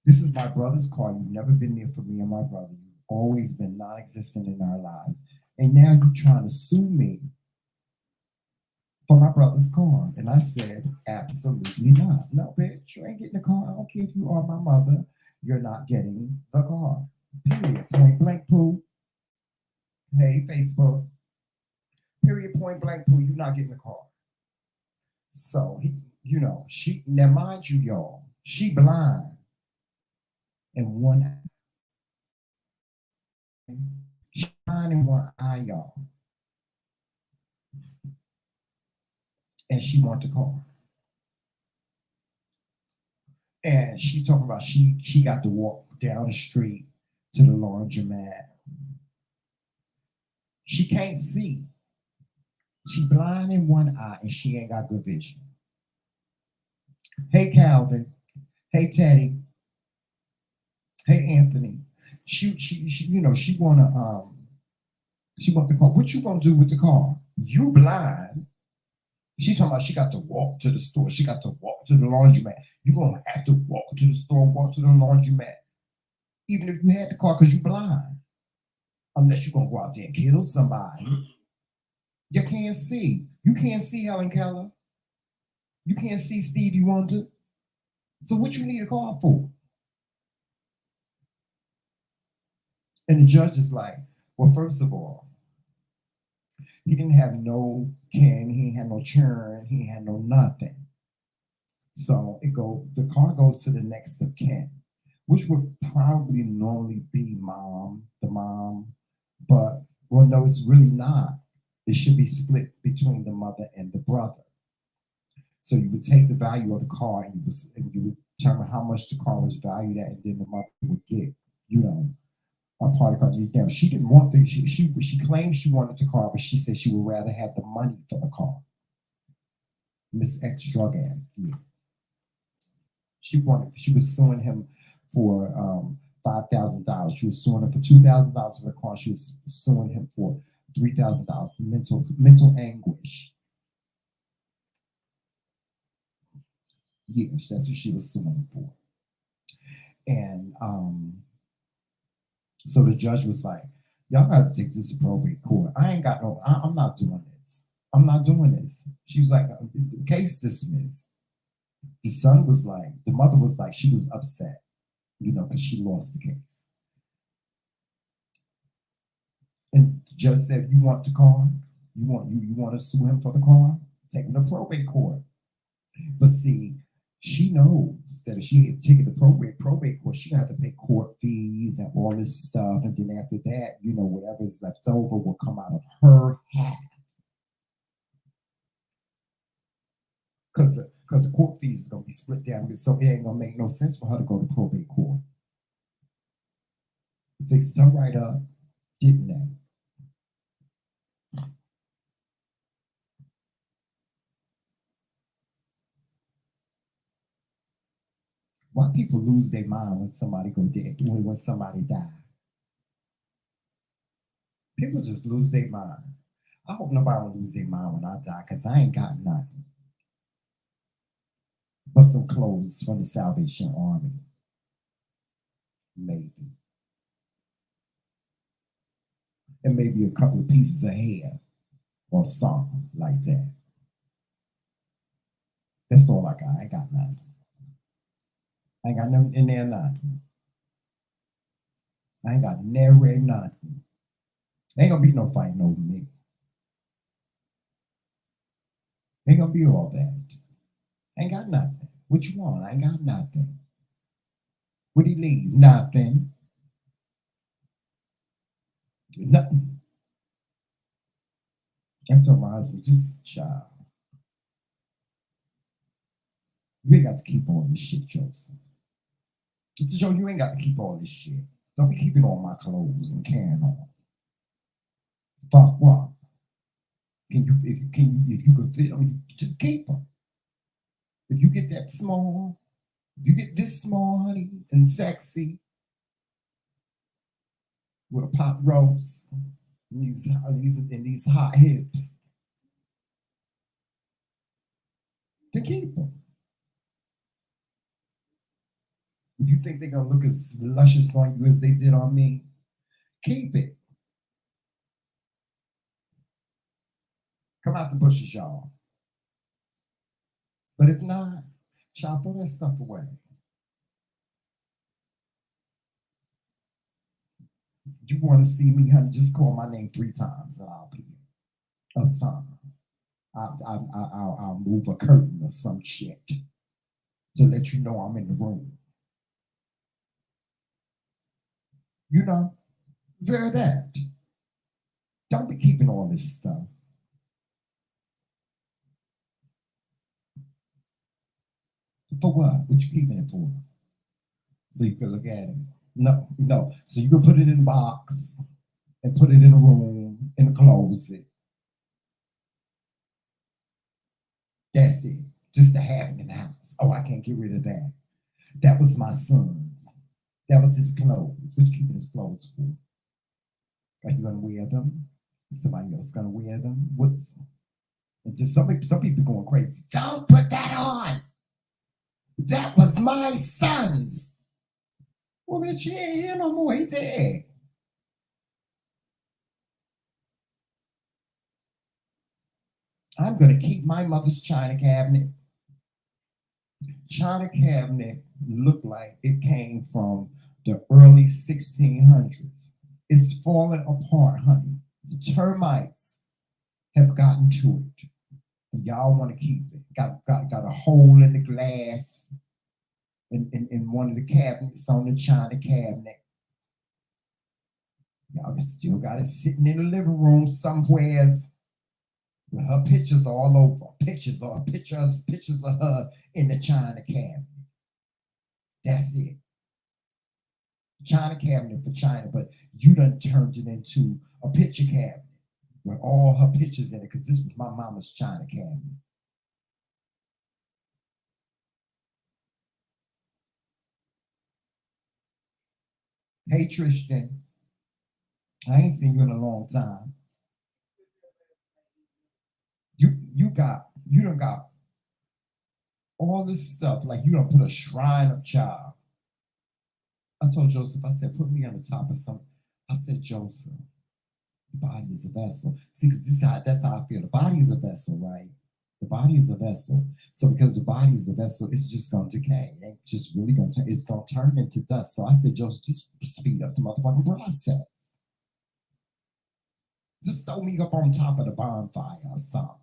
this is my brother's car. You've never been there for me and my brother. You've always been non-existent in our lives. And now you're trying to sue me for my brother's car. And I said, absolutely not. No, bitch, you ain't getting the car. I don't care if you are my mother. You're not getting the car. Period. Point blank, poo. Hey, Facebook. Period, point blank, poo. You're not getting the car. So, now mind you, y'all, she blind in one eye. She blind in one eye, y'all. And she want the car. And she talking about she got to walk down the street to the laundromat. She can't see. She blind in one eye and she ain't got good vision. Hey, Calvin. Hey, Teddy. Hey, Anthony. She want the car. What you gonna do with the car? You blind. She talking about she got to walk to the store. She got to walk to the laundromat. You gonna have to walk to the store, walk to the laundromat, even if you had the car because you blind. Unless you're gonna go out there and kill somebody. You can't see. You can't see Helen Keller. You can't see Stevie Wonder. So what you need a car for? And the judge is like, well, first of all, he didn't have no kin, he ain't had no churn, he ain't had no nothing. So the car goes to the next of kin, which would probably normally be the mom, but well, no, it's really not. It should be split between the mother and the brother. So you would take the value of the car and you would determine how much the car was valued at, and then the mother would get, a part of the car. Now, she didn't want she claimed she wanted the car, but she said she would rather have the money for the car. Miss X drug addict, yeah. She was suing him for $5,000. She was suing him for $2,000 for the car. She was suing him for $3,000 for mental anguish. Yes, that's what she was suing him for. And so the judge was like, y'all got to take this to probate court. I'm not doing this. I'm not doing this. She was like, the case dismissed. The mother was like, she was upset, because she lost the case. And the judge said, you want the car? You want to sue him for the car? Take him to probate court. But see, she knows that if she had taken the probate court, she gonna have to pay court fees and all this stuff. And then after that, whatever's left over will come out of her half. Because the court fees is gonna be split down, so it ain't gonna make no sense for her to go to probate court. Fixed her right up, didn't they? Why people lose their mind when somebody go dead, when somebody die? People just lose their mind. I hope nobody will lose their mind when I die, because I ain't got nothing but some clothes from the Salvation Army. Maybe. And maybe a couple of pieces of hair or something like that. That's all I got. I ain't got nothing. I ain't got nothing in there, nothing. I ain't got nary nothing. Ain't gonna be no fighting over me. Ain't gonna be all that. Ain't got nothing. What you want? I ain't got nothing. What'd he leave? Nothing. Nothing. And so my husband, just child. You ain't got to keep all this shit, Joseph. Joe, you ain't got to keep all this shit. Don't be keeping all my clothes and carrying on. Fuck what? If you can fit them, just keep them. If you get that small, if you get this small, honey, and sexy, with a pop roast, and these hot hips, then keep them. If you think they're gonna look as luscious on you as they did on me, keep it. Come out the bushes, y'all. But if not, child, throw that stuff away. You want to see me, honey? Just call my name 3 times and I'll be a son. I'll move a curtain or some shit to let you know I'm in the room. Very that. Don't be keeping all this stuff. For what? What you keeping it for? So you can look at it. No. So you can put it in a box and put it in a room, in a closet. That's it. Just to have it in the house. Oh, I can't get rid of that. That was my son's. That was his clothes. What you keeping his clothes for? Are you gonna wear them? Is somebody else gonna wear them? What's and just some people going crazy. Don't put that on. That was my son's. Well, then she ain't here no more. He dead. I'm gonna keep my mother's china cabinet. China cabinet looked like it came from the early 1600s. It's falling apart, honey. The termites have gotten to it. And y'all want to keep it. Got a hole in the glass in one of the cabinets on the china cabinet. Y'all still got it sitting in the living room somewheres with her pictures all over. Pictures of her in the china cabinet. That's it. China cabinet for China, but you done turned it into a picture cabinet with all her pictures in it because this was my mama's china cabinet. Hey Tristan, I ain't seen you in a long time. You done got all this stuff like you done put a shrine of child. I told Joseph, I said, put me on the top of some. I said, Joseph, the body is a vessel. See, because that's how I feel. The body is a vessel, right? The body is a vessel. So because the body is a vessel, it's just gonna decay. It ain't just really gonna turn, it's gonna turn into dust. So I said, Joseph, just speed up the motherfucking process. Just throw me up on top of the bonfire or something.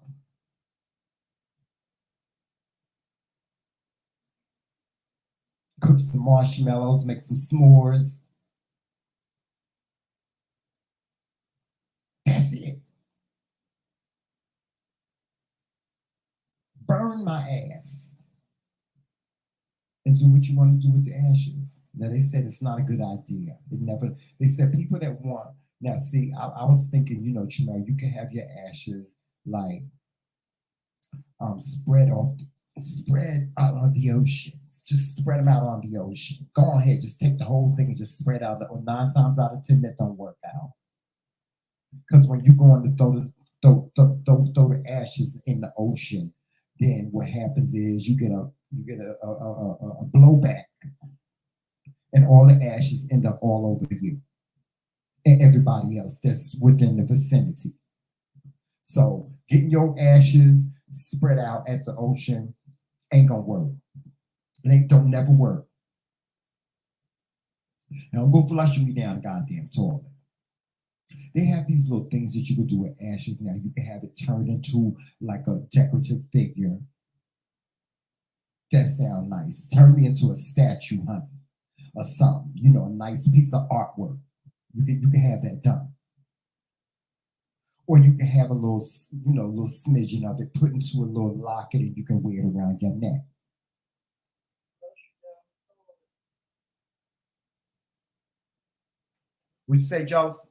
Cook some marshmallows, make some s'mores. That's it. Burn my ass and do what you want to do with the ashes. Now they said it's not a good idea. It never. They said people that want. Now see, I was thinking, Jamel, you can have your ashes like spread out on the ocean. Just spread them out on the ocean. Go ahead, just take the whole thing and just spread out. 9 times out of 10, that don't work out. Because when you're going to throw the ashes in the ocean, then what happens is you get a blowback, and all the ashes end up all over you and everybody else that's within the vicinity. So getting your ashes spread out at the ocean ain't gonna work. It don't never work. Now go flushing me down the goddamn toilet. They have these little things that you can do with ashes now. You can have it turned into like a decorative figure. That sound nice. Turn me into a statue, honey, or something. A nice piece of artwork. You can have that done. Or you can have a little smidgen of it put into a little locket and you can wear it around your neck. Would you say, Joseph?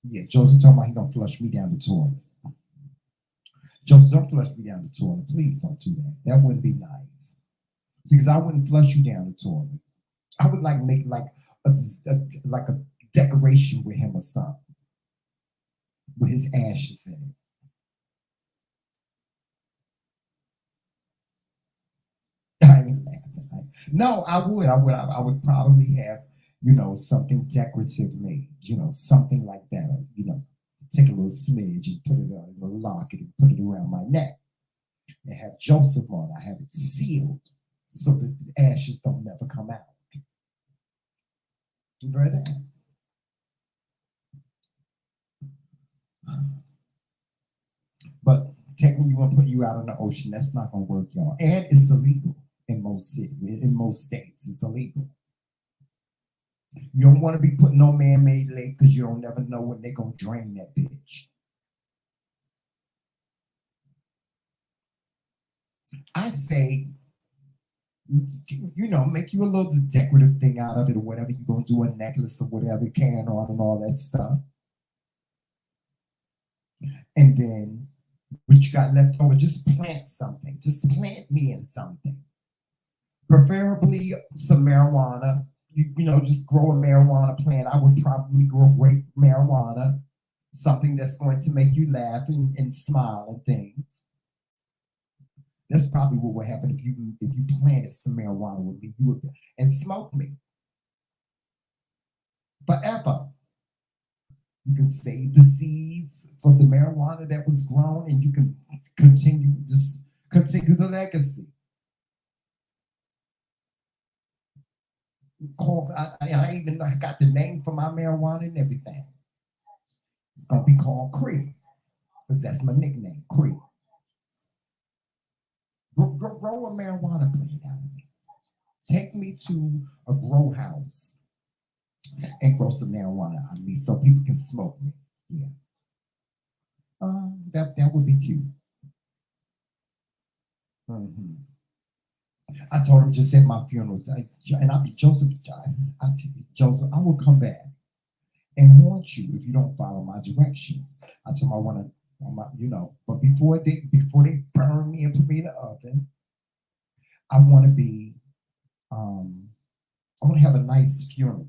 Yeah, Joseph talking about he gonna flush me down the toilet. Joseph, don't flush me down the toilet. Please don't do that. That wouldn't be nice. See, because I wouldn't flush you down the toilet. I would make like a decoration with him or something, with his ashes in it. I ain't laughing. No, I would probably have, something decorative made, something like that. Take a little smidge and put it on a little locket and put it around my neck and have Joseph on. I have it sealed so that the ashes don't never come out. You read that? But technically, you want to put you out in the ocean. That's not going to work, y'all. And it's illegal in most cities, in most states. It's illegal. You don't want to be putting no man-made lake because you don't never know when they're going to drain that bitch. I say, make you a little decorative thing out of it or whatever you're going to do, a necklace or whatever, can on and all that stuff. And then what you got left over, just plant something. Just plant me in something. Preferably some marijuana. Just grow a marijuana plant. I would probably grow great marijuana, something that's going to make you laugh and smile and things. That's probably what would happen if you planted some marijuana with me. You would and smoke me forever. You can save the seeds from the marijuana that was grown, and you can continue the legacy. I even got the name for my marijuana and everything. It's gonna be called Cree, because that's my nickname, Cree. Grow a marijuana plant out of me. Take me to a grow house and grow some marijuana out of me so people can smoke me. Yeah. That would be cute. hmm I told him just at my funeral, and I'll be Joseph. Joseph, I will come back and haunt you if you don't follow my directions. I told him I want to, but before they burn me and put me in the oven, I want to be, I want to have a nice funeral.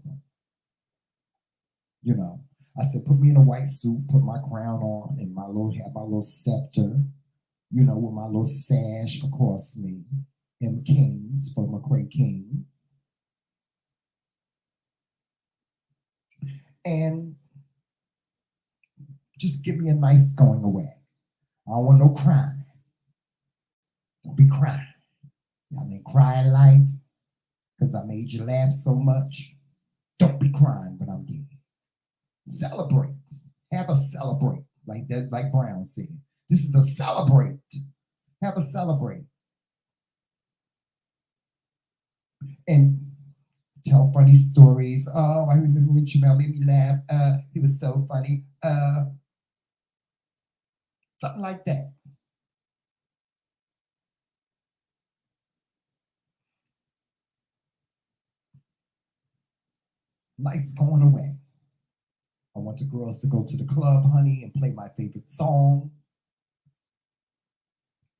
I said, put me in a white suit, put my crown on, and have my little scepter, with my little sash across me. TheMKingz for McCray Kingz. And just give me a nice going away. I don't want no crying. Don't be crying. Y'all ain't crying life because I made you laugh so much. Don't be crying when I'm dead. Celebrate. Have a celebrate. Like Brown said. This is a celebrate. Have a celebrate. And tell funny stories. Oh, I remember when Jamel made me laugh. He was so funny. Something like that. Nice going away. I want the girls to go to the club, honey, and play my favorite song.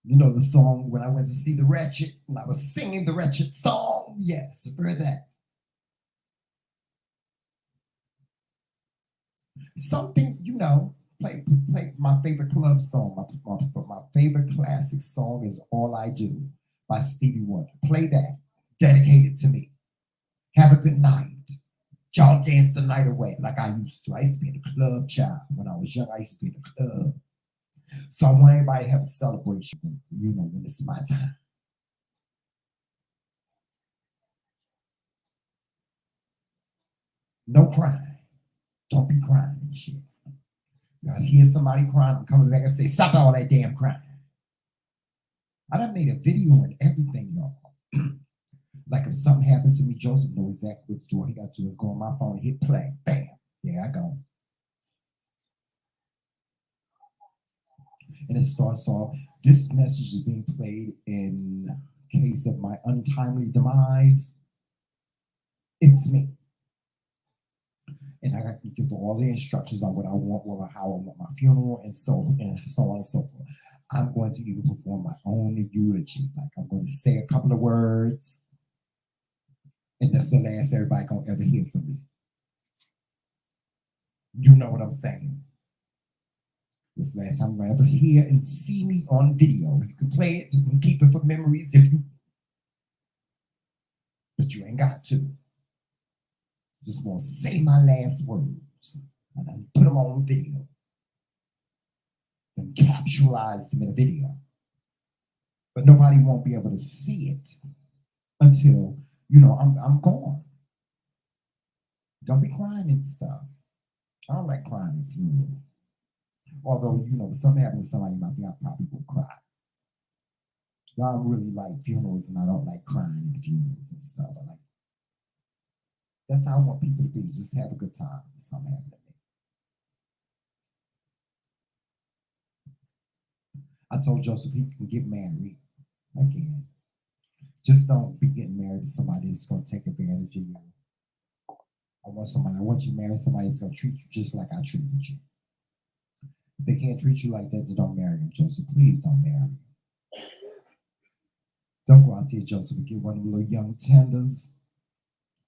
You know the song when I went to see The Wretched, when I was singing The Wretched song? Yes, I've heard that. Something, play my favorite club song. My favorite classic song is All I Do by Stevie Wonder. Play that. Dedicated to me. Have a good night. Y'all dance the night away like I used to. I used to be in the club, child. When I was young, I used to be in the club. So I want everybody to have a celebration, when it's my time. No crying. Don't be crying and shit. You guys hear somebody crying, I'm coming back and say, stop all that damn crying. I done made a video and everything, y'all. Like if something happens to me, Joseph knows exactly what to do. All he got to do is go on my phone and hit play. Bam. There I go. And it starts off, this message is being played in case of my untimely demise. It's me. And I got to give all the instructions on what I want, how I want my funeral, and so on and so forth. I'm going to even perform my own eulogy. Like I'm going to say a couple of words, and that's the last everybody gonna ever hear from me. You know what I'm saying? This last time you'll ever hear and see me on video. You can play it, you can keep it for memories but you ain't got to. Just want to say my last words and I put them on video and capitalize them in a video. But nobody won't be able to see it until, I'm gone. Don't be crying and stuff. I don't like crying at funerals. Although, if something happened to somebody in my family, I probably would cry. I don't really like funerals and I don't like crying at funerals and stuff. That's how I want people to be. Just have a good time if something happened to me. I told Joseph he can get married again. Just don't be getting married to somebody that's going to take advantage of you. I want you to marry somebody that's going to treat you just like I treated you. If they can't treat you like that, then don't marry them, Joseph. Please don't marry them. Don't go out there, Joseph, and get one of them little young tenders.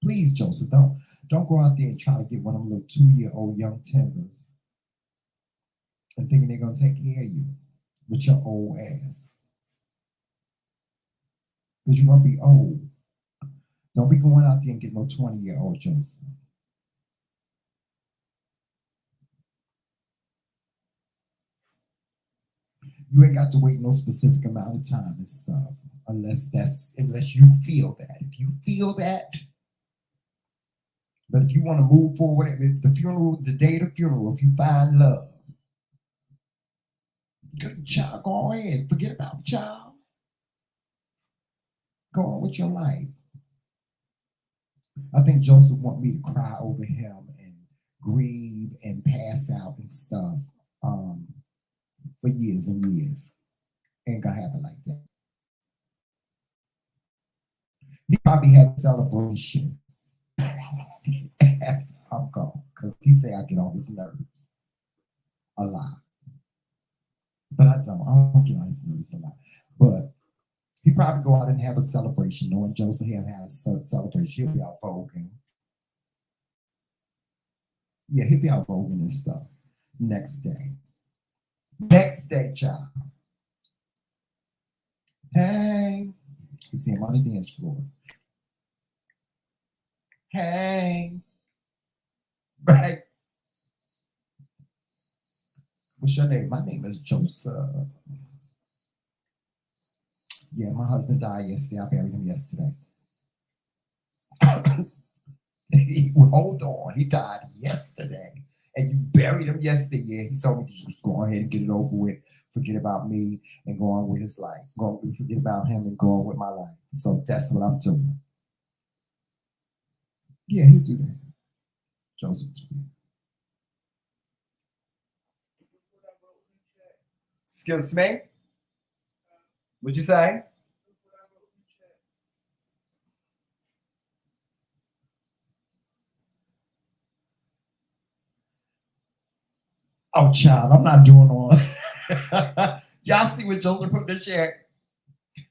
Please, Joseph, don't go out there and try to get one of them little 2-year-old young tenders and thinking they're gonna take care of you with your old ass. Because you're gonna be old. Don't be going out there and get no 20-year-old Joseph. You ain't got to wait no specific amount of time and stuff, unless you feel that. If you feel that, but if you want to move forward, if the funeral, the day of the funeral, if you find love, good child, go ahead, forget about the child, go on with your life. I think Joseph want me to cry over him and grieve and pass out and stuff for years and years. Ain't gonna happen like that. He probably had a celebration after I'm gone, because he say I get on his nerves a lot. But I don't get on his nerves a lot. But he probably go out and have a celebration, knowing Joseph here has a celebration. He'll be out voguing. Yeah, he'll be out voguing and stuff. Next day. Next day, child. Hey. You see him on the dance floor. Hey. Right. What's your name? My name is Joseph. Yeah, my husband died yesterday. I buried him yesterday. Hold on. He died yesterday. And you buried him yesterday. Yeah, he told me to just go ahead and get it over with, forget about me, and go on with his life. Forget about him and go on with my life. So that's what I'm doing. Yeah, he'll do that. Joseph. Excuse me? What'd you say? Oh, child, I'm not doing all that. Y'all see what Joseph put in the chat?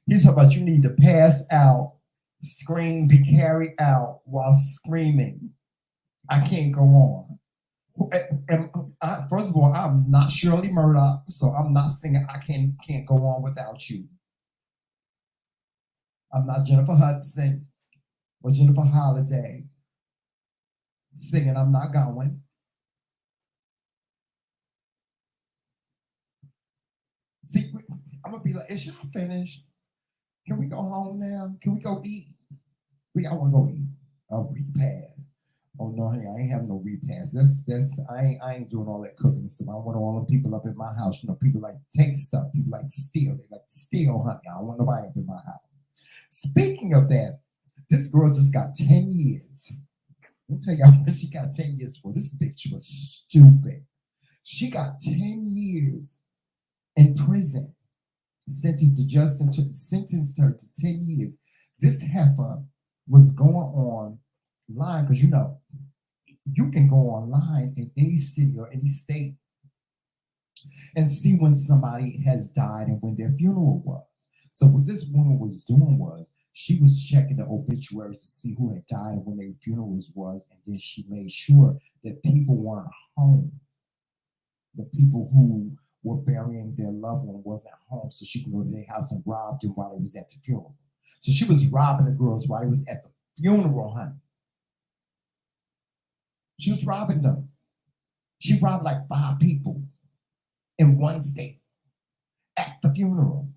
He's talking about you need to pass out, scream, be carried out while screaming. I can't go on. First of all, I'm not Shirley Murdoch, so I'm not singing I can't go on without you. I'm not Jennifer Hudson or Jennifer Holiday singing I'm not going. See, I'm gonna be like, is y'all finished? Can we go home now? Can we go eat? I want to go eat. A repast. Oh no, honey, I ain't having no repast. I ain't doing all that cooking stuff. I want all them people up in my house. You know, people like take stuff. People like steal. They like steal, honey. I don't want nobody up in my house. Speaking of that, this girl just got 10 years. Let me tell y'all what she got 10 years for. This bitch was stupid. She got 10 years in prison. The judge sentenced her to 10 years. This heifer was going online, because you know, you can go online in any city or any state and see when somebody has died and when their funeral was. So what this woman was doing was she was checking the obituaries to see who had died and when their funerals was, and then she made sure that people weren't home. The people who were burying their loved one wasn't home, so she could go to their house and rob them while they was at the funeral. So she was robbing the girls while they was at the funeral, honey. She was robbing them. She robbed like 5 people in one state at the funeral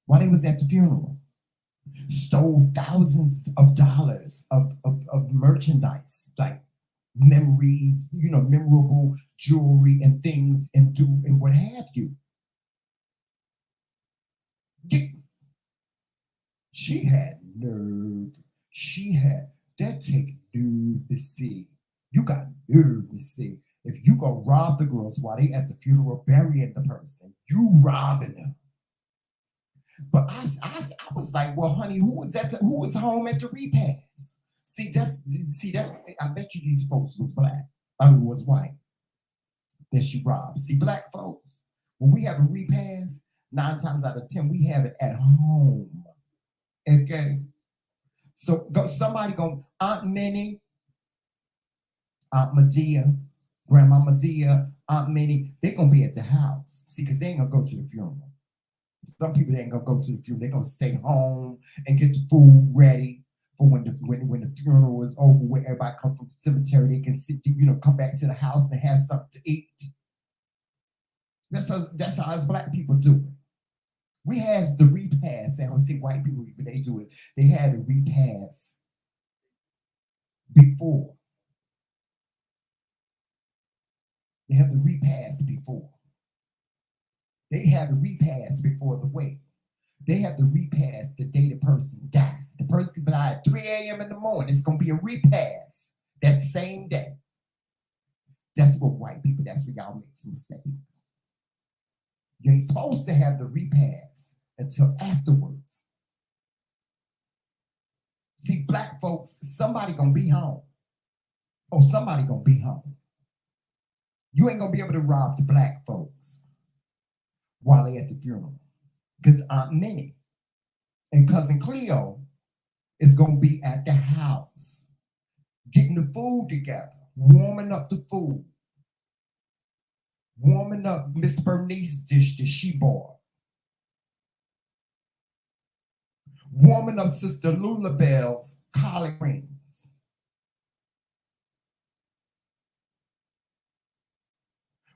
while they was at the funeral. Stole thousands of dollars of merchandise, like memories, you know, memorable jewelry and things and what have you. She had nerve. She had that take nerve to see. You got nerve to see. If you go rob the girls while they at the funeral burying the person, you robbing them. But I was like, well, honey, who was home at the repast? See, that's I bet you these folks was black. I mean, was white that she robbed. See, black folks, when we have a repast, 9 times out of 10, we have it at home. Okay. So somebody going, Aunt Minnie, Aunt Medea, Grandma Medea, Aunt Minnie, they're gonna be at the house. See, because they ain't gonna go to the funeral. Some people they ain't gonna go to the funeral. They're gonna stay home and get the food ready for when the funeral is over. When everybody come from the cemetery, they can sit, come back to the house and have something to eat. That's how us black people do it. We has the repast. I don't see white people, but they do it. They had a repast before. They have the repast before. They have the repast before the wake. They have the repast the day the person died. The person could die at 3 a.m. in the morning. It's going to be a repast that same day. That's what white people, that's where y'all make some mistakes. You ain't supposed to have the repast until afterwards. See, black folks, somebody going to be home. Oh, somebody going to be home. You ain't going to be able to rob the black folks while they at the funeral. Because Aunt Minnie and Cousin Cleo is going to be at the house, getting the food together, warming up the food, warming up Miss Bernice's dish that she bought, warming up Sister Lulabelle's collard greens,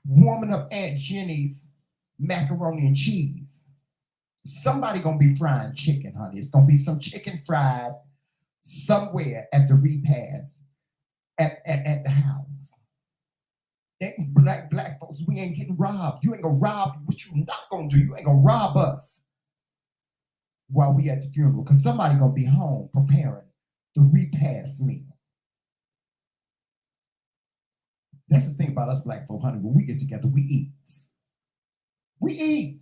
warming up Aunt Jenny's macaroni and cheese. Somebody gonna be frying chicken, honey. It's gonna be some chicken fried somewhere at the repast at the house. Black folks, we ain't getting robbed. You ain't gonna rob. What you not gonna do? You ain't gonna rob us while we at the funeral, because somebody gonna be home preparing the repast meal. That's the thing about us black folk, honey. When we get together, we eat. We eat.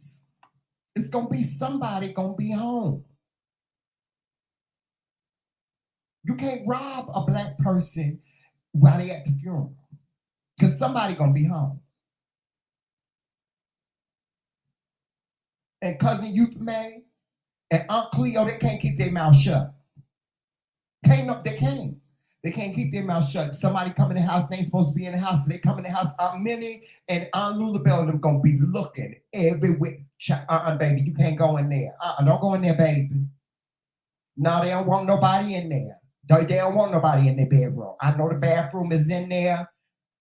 It's gonna be somebody gonna be home. You can't rob a black person while they at the funeral, because somebody gonna be home. And Cousin Youth May and Aunt Cleo, they can't keep their mouth shut. They can't. They can't keep their mouth shut. Somebody come in the house, they ain't supposed to be in the house. So they come in the house. Aunt Minnie and Aunt Lulabelle, them gonna be looking everywhere. Baby, you can't go in there. Don't go in there, baby. No, they don't want nobody in there. They don't want nobody in their bedroom. I know the bathroom is in there.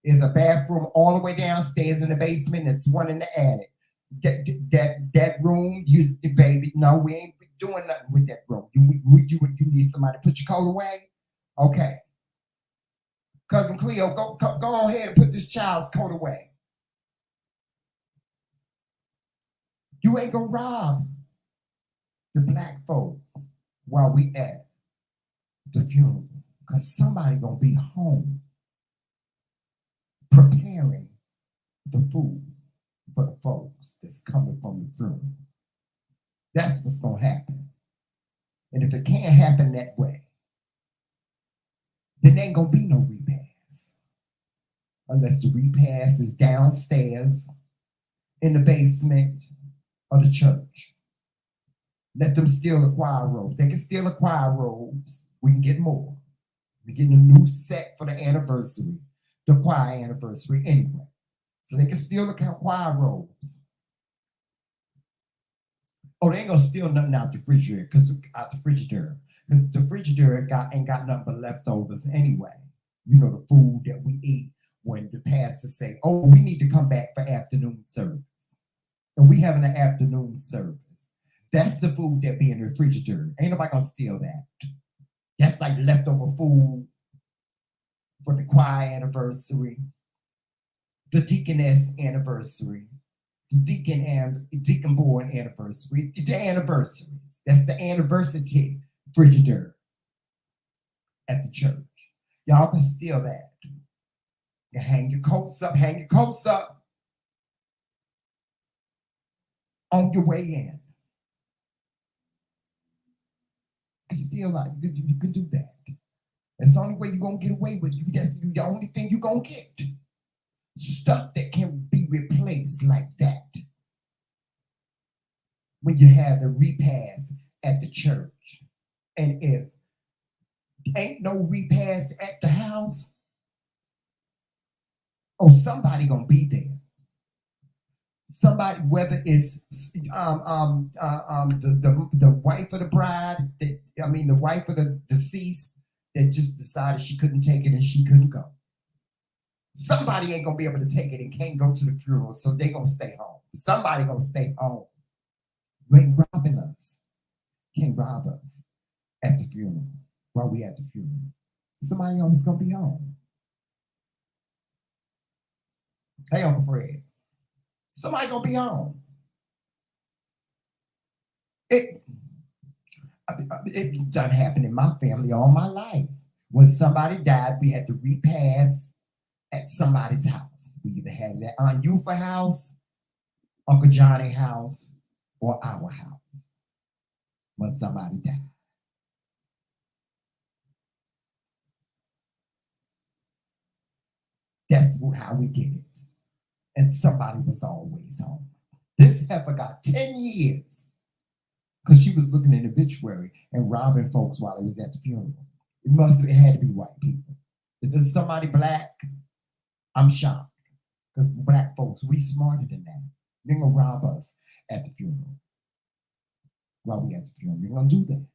There's a bathroom all the way downstairs in the basement. It's one in the attic. That room, baby. No, we ain't doing nothing with that room. You need somebody to put your coat away. Okay. Cousin Cleo, go ahead and put this child's coat away. You ain't gonna rob the black folk while we at the funeral, because somebody gonna be home preparing the food for the folks that's coming from the funeral. That's what's gonna happen. And if it can't happen that way, then there ain't gonna be no repast. Unless the repast is downstairs in the basement of the church. Let them steal the choir robes. They can steal the choir robes. We can get more. We're getting a new set for the anniversary, the choir anniversary anyway. So they can steal the choir robes. Oh, they ain't gonna steal nothing out the refrigerator, because the refrigerator ain't got nothing but leftovers anyway. You know, the food that we eat when the pastor say, oh, we need to come back for afternoon service. And we having an afternoon service. That's the food that be in the refrigerator. Ain't nobody gonna steal that. That's like leftover food for the choir anniversary, the deaconess anniversary, the deacon board anniversary, the anniversaries. That's the anniversary frigidaire at the church. Y'all can steal that. You hang your coats up on your way in. You can steal that. You can do that. That's the only way you're gonna get away with it. That's the only thing you're gonna get. Stuff that can be replaced like that. When you have the repast at the church. And if ain't no repast at the house, oh, somebody gonna be there. Somebody, whether it's the wife of the bride, the wife of the deceased that just decided she couldn't take it and she couldn't go. Somebody ain't gonna be able to take it and can't go to the funeral, so they gonna stay home. Somebody gonna stay home. You ain't robbing us. Can't rob us at the funeral while we at the funeral. Somebody else is gonna be home. Hey, Uncle Fred. Somebody gonna be home. It done happened in my family all my life. When somebody died, we had to repass at somebody's house. We either had it at Aunt Eufa house, Uncle Johnny house, or our house when somebody died. That's how we did it. And somebody was always home. This heifer got 10 years because she was looking in the obituary and robbing folks while it was at the funeral. It had to be white people. If it's somebody black, I'm shocked. Because black folks, we smarter than that. They're gonna rob us at the funeral. While we at the funeral, you're gonna do that.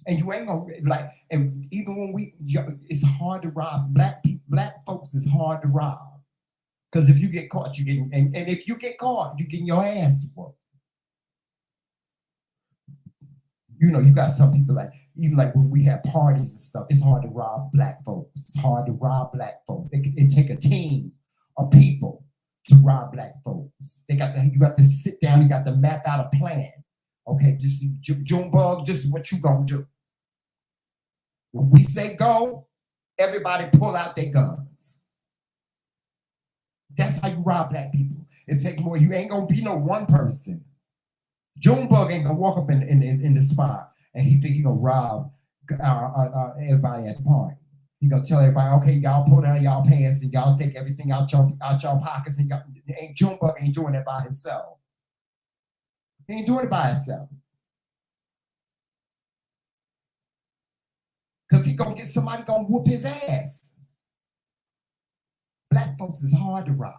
And you ain't gonna and even when it's hard to rob black folks. It's hard to rob because if you get caught, you getting and if you get caught, you getting your ass whooped. You got some people even when we have parties and stuff. It's hard to rob black folks. It's hard to rob black folks. It take a team of people to rob black folks. You got to sit down. You got to map out a plan. Okay, Junebug, this is what you gonna do. When we say go, everybody pull out their guns. That's how you rob black people. It take more. You ain't gonna be no one person. Junebug ain't gonna walk up in the spot and he think he gonna rob everybody at the party. He gonna tell everybody, okay, y'all pull down y'all pants and y'all take everything out y'all pockets and Junebug ain't doing it by himself. He ain't doing it by himself. Because he gonna get somebody gonna whoop his ass. Black folks is hard to rob.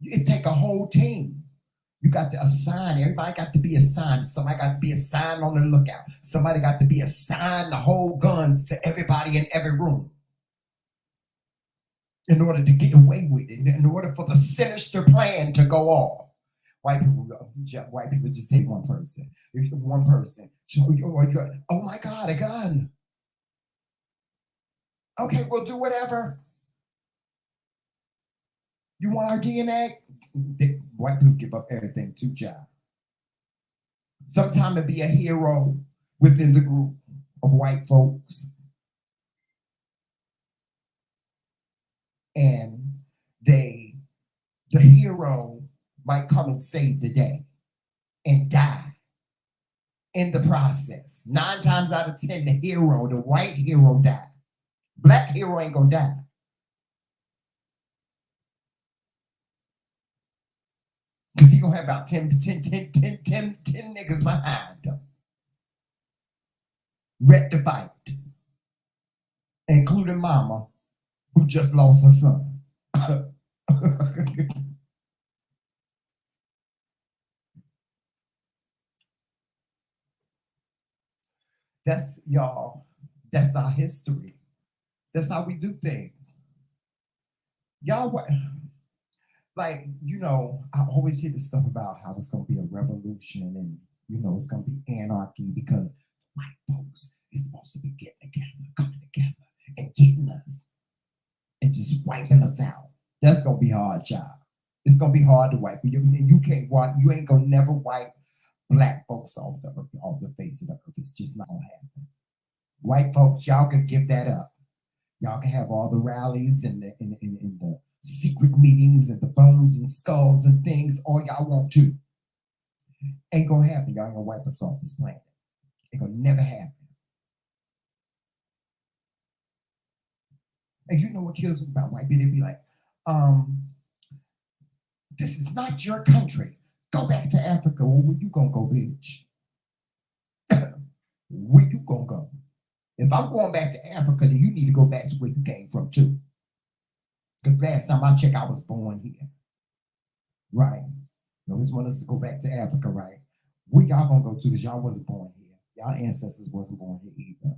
It take a whole team. You got to assign, everybody got to be assigned. Somebody got to be assigned on the lookout. Somebody got to be assigned to hold guns to everybody in every room. In order to get away with it, in order for the sinister plan to go off. White people just take one person. If one person, oh my God, a gun. Okay, we'll do whatever. You want our DNA? White people give up everything too, child. Sometimes it be a hero within the group of white folks. And the hero might come and save the day and die in the process. 9 times out of 10, the white hero died. Black hero ain't gonna die. Because he gonna have about 10 niggas behind him. Ready to fight. Including mama, who just lost her son. That's y'all. That's our history. That's how we do things. Y'all, I always hear this stuff about how it's going to be a revolution and, it's going to be anarchy because white folks is supposed to be getting together, coming together and getting us and just wiping us out. That's going to be hard, child. It's going to be hard to wipe. You ain't going to never wipe black folks off the face of the earth. It's just not going to happen. White folks, y'all can give that up. Y'all can have all the rallies and the secret meetings and the bones and skulls and things all y'all want to. Ain't gonna happen. Y'all ain't gonna wipe us off this planet. Ain't gonna never happen. And you know what kills me about white people? They be like, this is not your country. Go back to Africa. Well, where you gonna go, bitch? Where you gonna go? If I'm going back to Africa, then you need to go back to where you came from too. Because last time I checked, I was born here. Right. You always want us to go back to Africa, right? Where y'all gonna go to? Because y'all wasn't born here. Y'all ancestors wasn't born here either.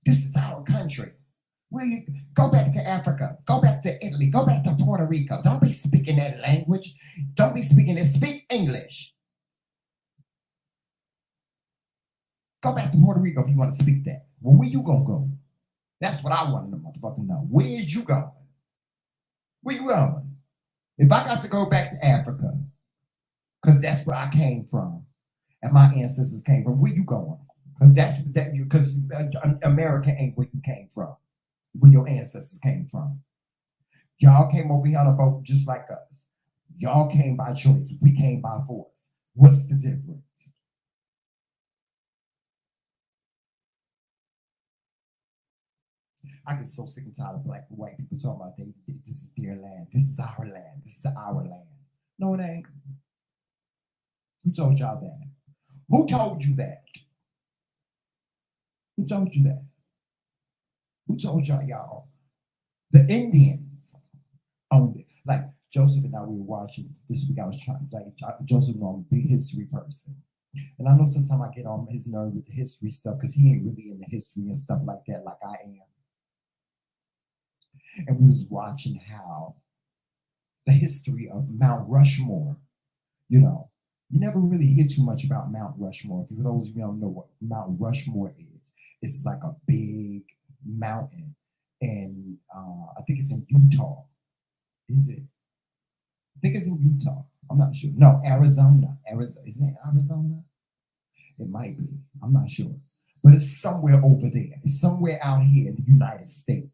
This is our country. Go back to Africa. Go back to Italy. Go back to Puerto Rico. Don't be speaking that language. Don't be speaking it. Speak English. Go back to Puerto Rico if you want to speak that. Well, where you gonna go? That's what I want to motherfucking know. Where's you going? Where you going? If I got to go back to Africa, because that's where I came from, and my ancestors came from, where you going? Because America ain't where you came from, where your ancestors came from. Y'all came over here on a boat just like us. Y'all came by choice. We came by force. What's the difference? I get so sick and tired of black and white people talking about this is their land. This is our land. This is our land. No, it ain't. Who told y'all that? Who told you that? Who told you that? Who told y'all? The Indians owned it. Like Joseph and I, we were watching this week. I was trying, like Joseph was a big history person. And I know sometimes I get on his nerve with the history stuff because he ain't really into history and stuff like that, like I am. And we was watching how the history of Mount Rushmore, you never really hear too much about Mount Rushmore. For those of you who don't know what Mount Rushmore is, it's like a big mountain, and I think it's in Utah. Is it? I think it's in Utah. I'm not sure. No, Arizona. Isn't it Arizona? It might be. I'm not sure. But it's somewhere over there. It's somewhere out here in the United States.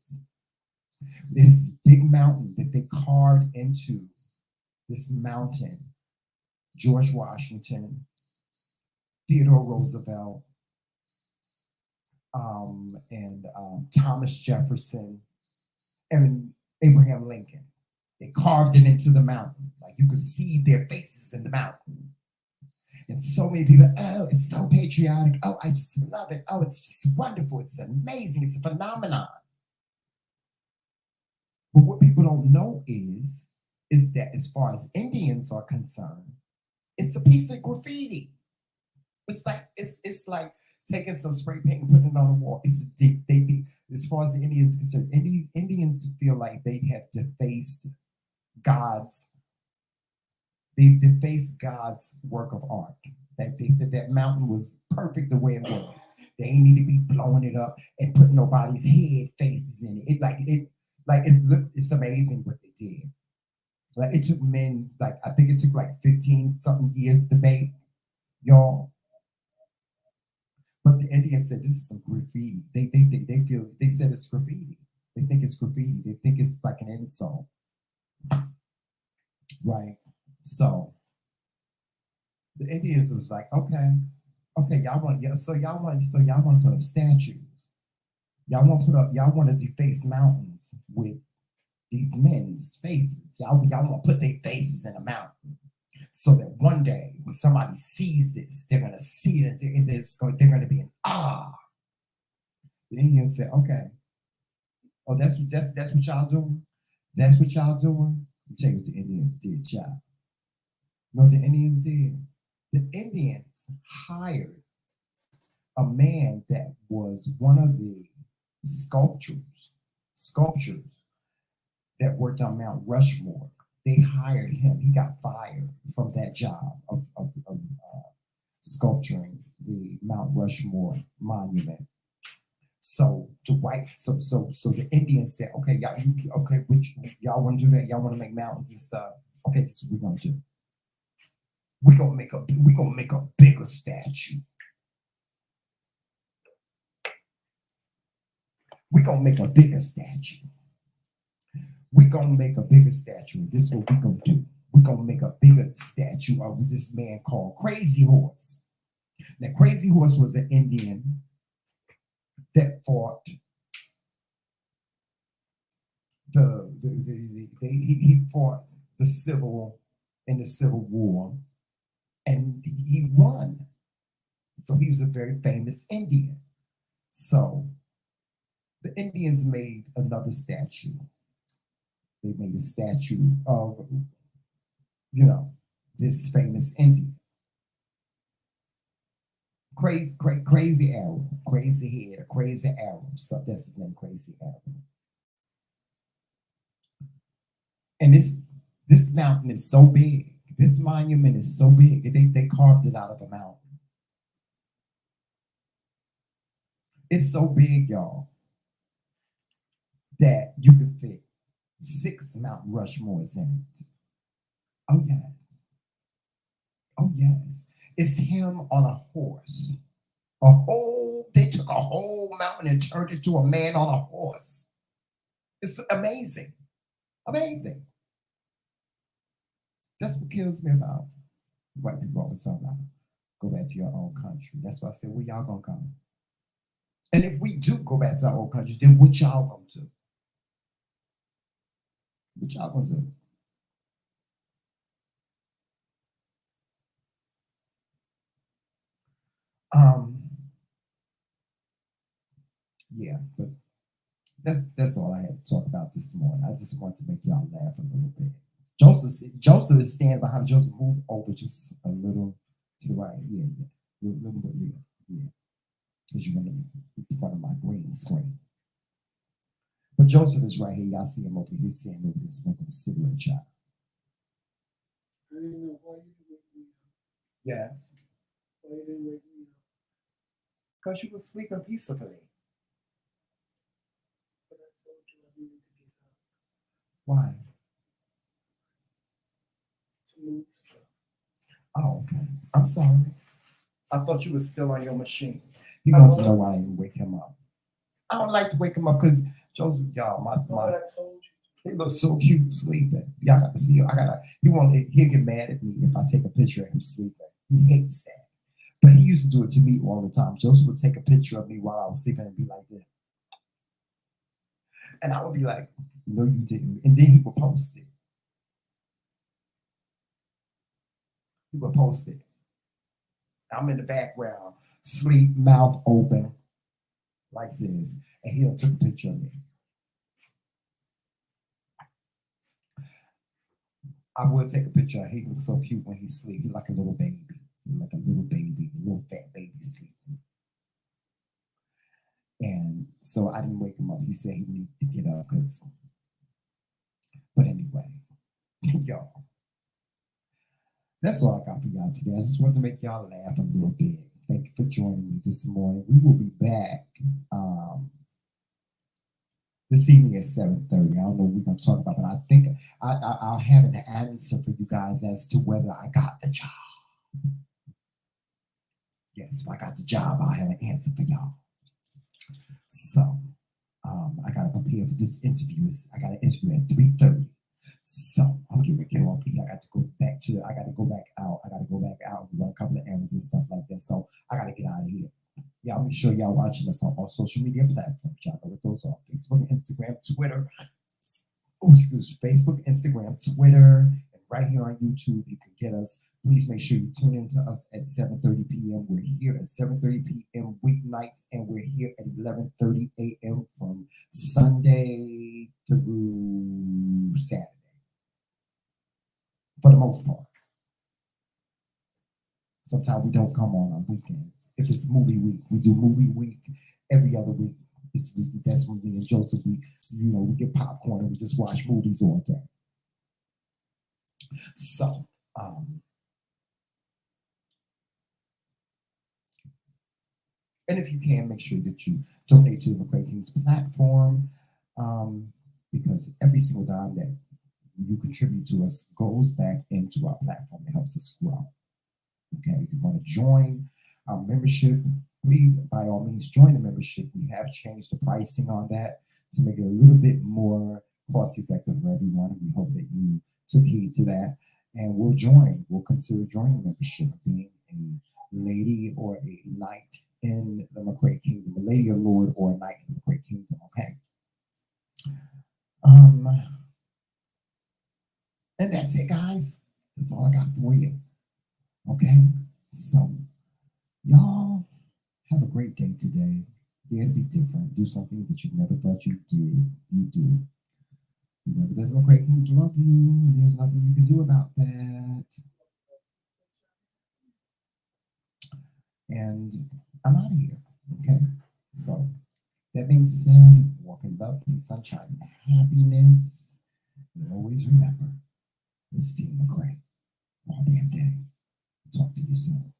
This big mountain that they carved into this mountain. George Washington, Theodore Roosevelt, and Thomas Jefferson, and Abraham Lincoln. They carved it into the mountain. Like you could see their faces in the mountain. And so many people, oh, it's so patriotic. Oh, I just love it. Oh, it's just wonderful. It's amazing. It's a phenomenon. But what people don't know is that as far as Indians are concerned, it's a piece of graffiti. It's like taking some spray paint and putting it on the wall. As far as the Indians are concerned, Indians feel like they have defaced God's work of art. That they said that mountain was perfect the way it was. They ain't need to be blowing it up and putting nobody's head faces in it. It's amazing what they did. Like it took men, I think it took 15 something years to make, y'all. But the Indians said this is some graffiti. They said it's graffiti. They think it's graffiti. They think it's like an insult. Right. So the Indians was like, okay, y'all want to put up statues. Y'all want to deface mountains with these men's faces. Y'all want to put their faces in a mountain. So that one day when somebody sees this, they're gonna see it and they're gonna be in awe. The Indians said, okay. Oh, that's what y'all doing? That's what y'all doing? Let me tell you what the Indians did, y'all. You know what the Indians did? The Indians hired a man that was one of the sculptors that worked on Mount Rushmore. They hired him. He got fired from that job of sculpturing the Mount Rushmore monument. So the Indians said, okay, y'all want to do that? Y'all want to make mountains and stuff? Okay, this is what we're gonna do. We're gonna make a bigger statue. We're gonna make a bigger statue. We're gonna make a bigger statue. This is what we're gonna do. We're gonna make a bigger statue of this man called Crazy Horse. Now, Crazy Horse was an Indian that fought he fought the civil in the Civil War, and he won. So he was a very famous Indian. So the Indians made another statue. They made a statue of, you know, this famous Indian. Crazy Arrow, crazy head, crazy arrow. So that's his name, Crazy Arrow. And this mountain is so big. This monument is so big. They carved it out of a mountain. It's so big, y'all, that you can fit 6 Mount Rushmores in it. Oh yes. Oh yes. It's him on a horse. They took a whole mountain and turned it to a man on a horse. It's amazing. Amazing. That's what kills me about white people always talk about. Go back to your own country. That's why I said, where y'all gonna come? And if we do go back to our own country, then what y'all gonna do? What y'all gonna do? Yeah, but that's all I had to talk about this morning. I just want to make y'all laugh a little bit. Joseph is standing behind. Joseph, move over just a little to the right. Yeah, yeah. A little bit, yeah. Because you're in front of my green screen. But Joseph is right here. Y'all see him over here standing over there smoking a cigarette shop. I didn't know why you didn't wake me up. Yes. Why you didn't wake me up? Because you were sleeping peacefully. But I told you I needed to get up Why? to move stuff. Oh, okay. I'm sorry. I thought you were still on your machine. He wants to know why I didn't wake him up. I don't like to wake him up because Joseph, y'all, But I told you. he looks so cute sleeping. Y'all got to see him. He'll get mad at me if I take a picture of him sleeping. He hates that. But he used to do it to me all the time. Joseph would take a picture of me while I was sleeping and be like this. And I would be like, no, you didn't. And then he would post it. He would post it. I'm in the background, sleep, mouth open, like this. And he took a picture of me. I would take a picture. He looks so cute when he sleeps. He's like a little baby. Like a little baby, a little fat baby sleeping. And so I didn't wake him up. He said he needed to get up but anyway, y'all. That's all I got for y'all today. I just wanted to make y'all laugh a little bit. Thank you for joining me this morning. We will be back this evening at 7:30. I don't know what we're going to talk about, but I think I'll have an answer for you guys as to whether I got the job. Yes, if I got the job, I'll have an answer for y'all. So I got to prepare for this interview. I got an interview at 3:30. So I'm going to get off here. I got to go back out. And run a couple of errands and stuff like that. So I got to get out of here. Y'all make sure y'all watching us on all social media platforms. Y'all know what those are. Facebook, Instagram, Twitter. Facebook, Instagram, Twitter, and right here on YouTube, you can get us. Please make sure you tune in to us at 7:30 p.m. We're here at 7:30 p.m. weeknights, and we're here at 11:30 a.m. from Sunday through Saturday, for the most part. Sometimes we don't come on weekends. If it's movie week, we do movie week every other week. This week, that's when me and Joseph, we get popcorn and we just watch movies all day. So, and if you can, make sure that you donate to the Kingz platform, because every single dime that you contribute to us goes back into our platform. It helps us grow. Okay, if you want to join our membership, please, by all means, join the membership. We have changed the pricing on that to make it a little bit more cost effective for everyone. We hope that you took heed to that, and we'll consider joining membership, being a lady or a knight in the McCray Kingdom, a lady, a lord, or a knight in the McCray Kingdom. Okay. And that's it, guys. That's all I got for you. Okay? So, y'all have a great day today. Dare to be different. Do something that you never thought you did. You do. Remember that little great things love you. There's nothing you can do about that. And I'm out of here. Okay? So, that being said, walk in love, peace, sunshine, and happiness. And always remember, it's Steve McCray all damn day. Talk to you soon.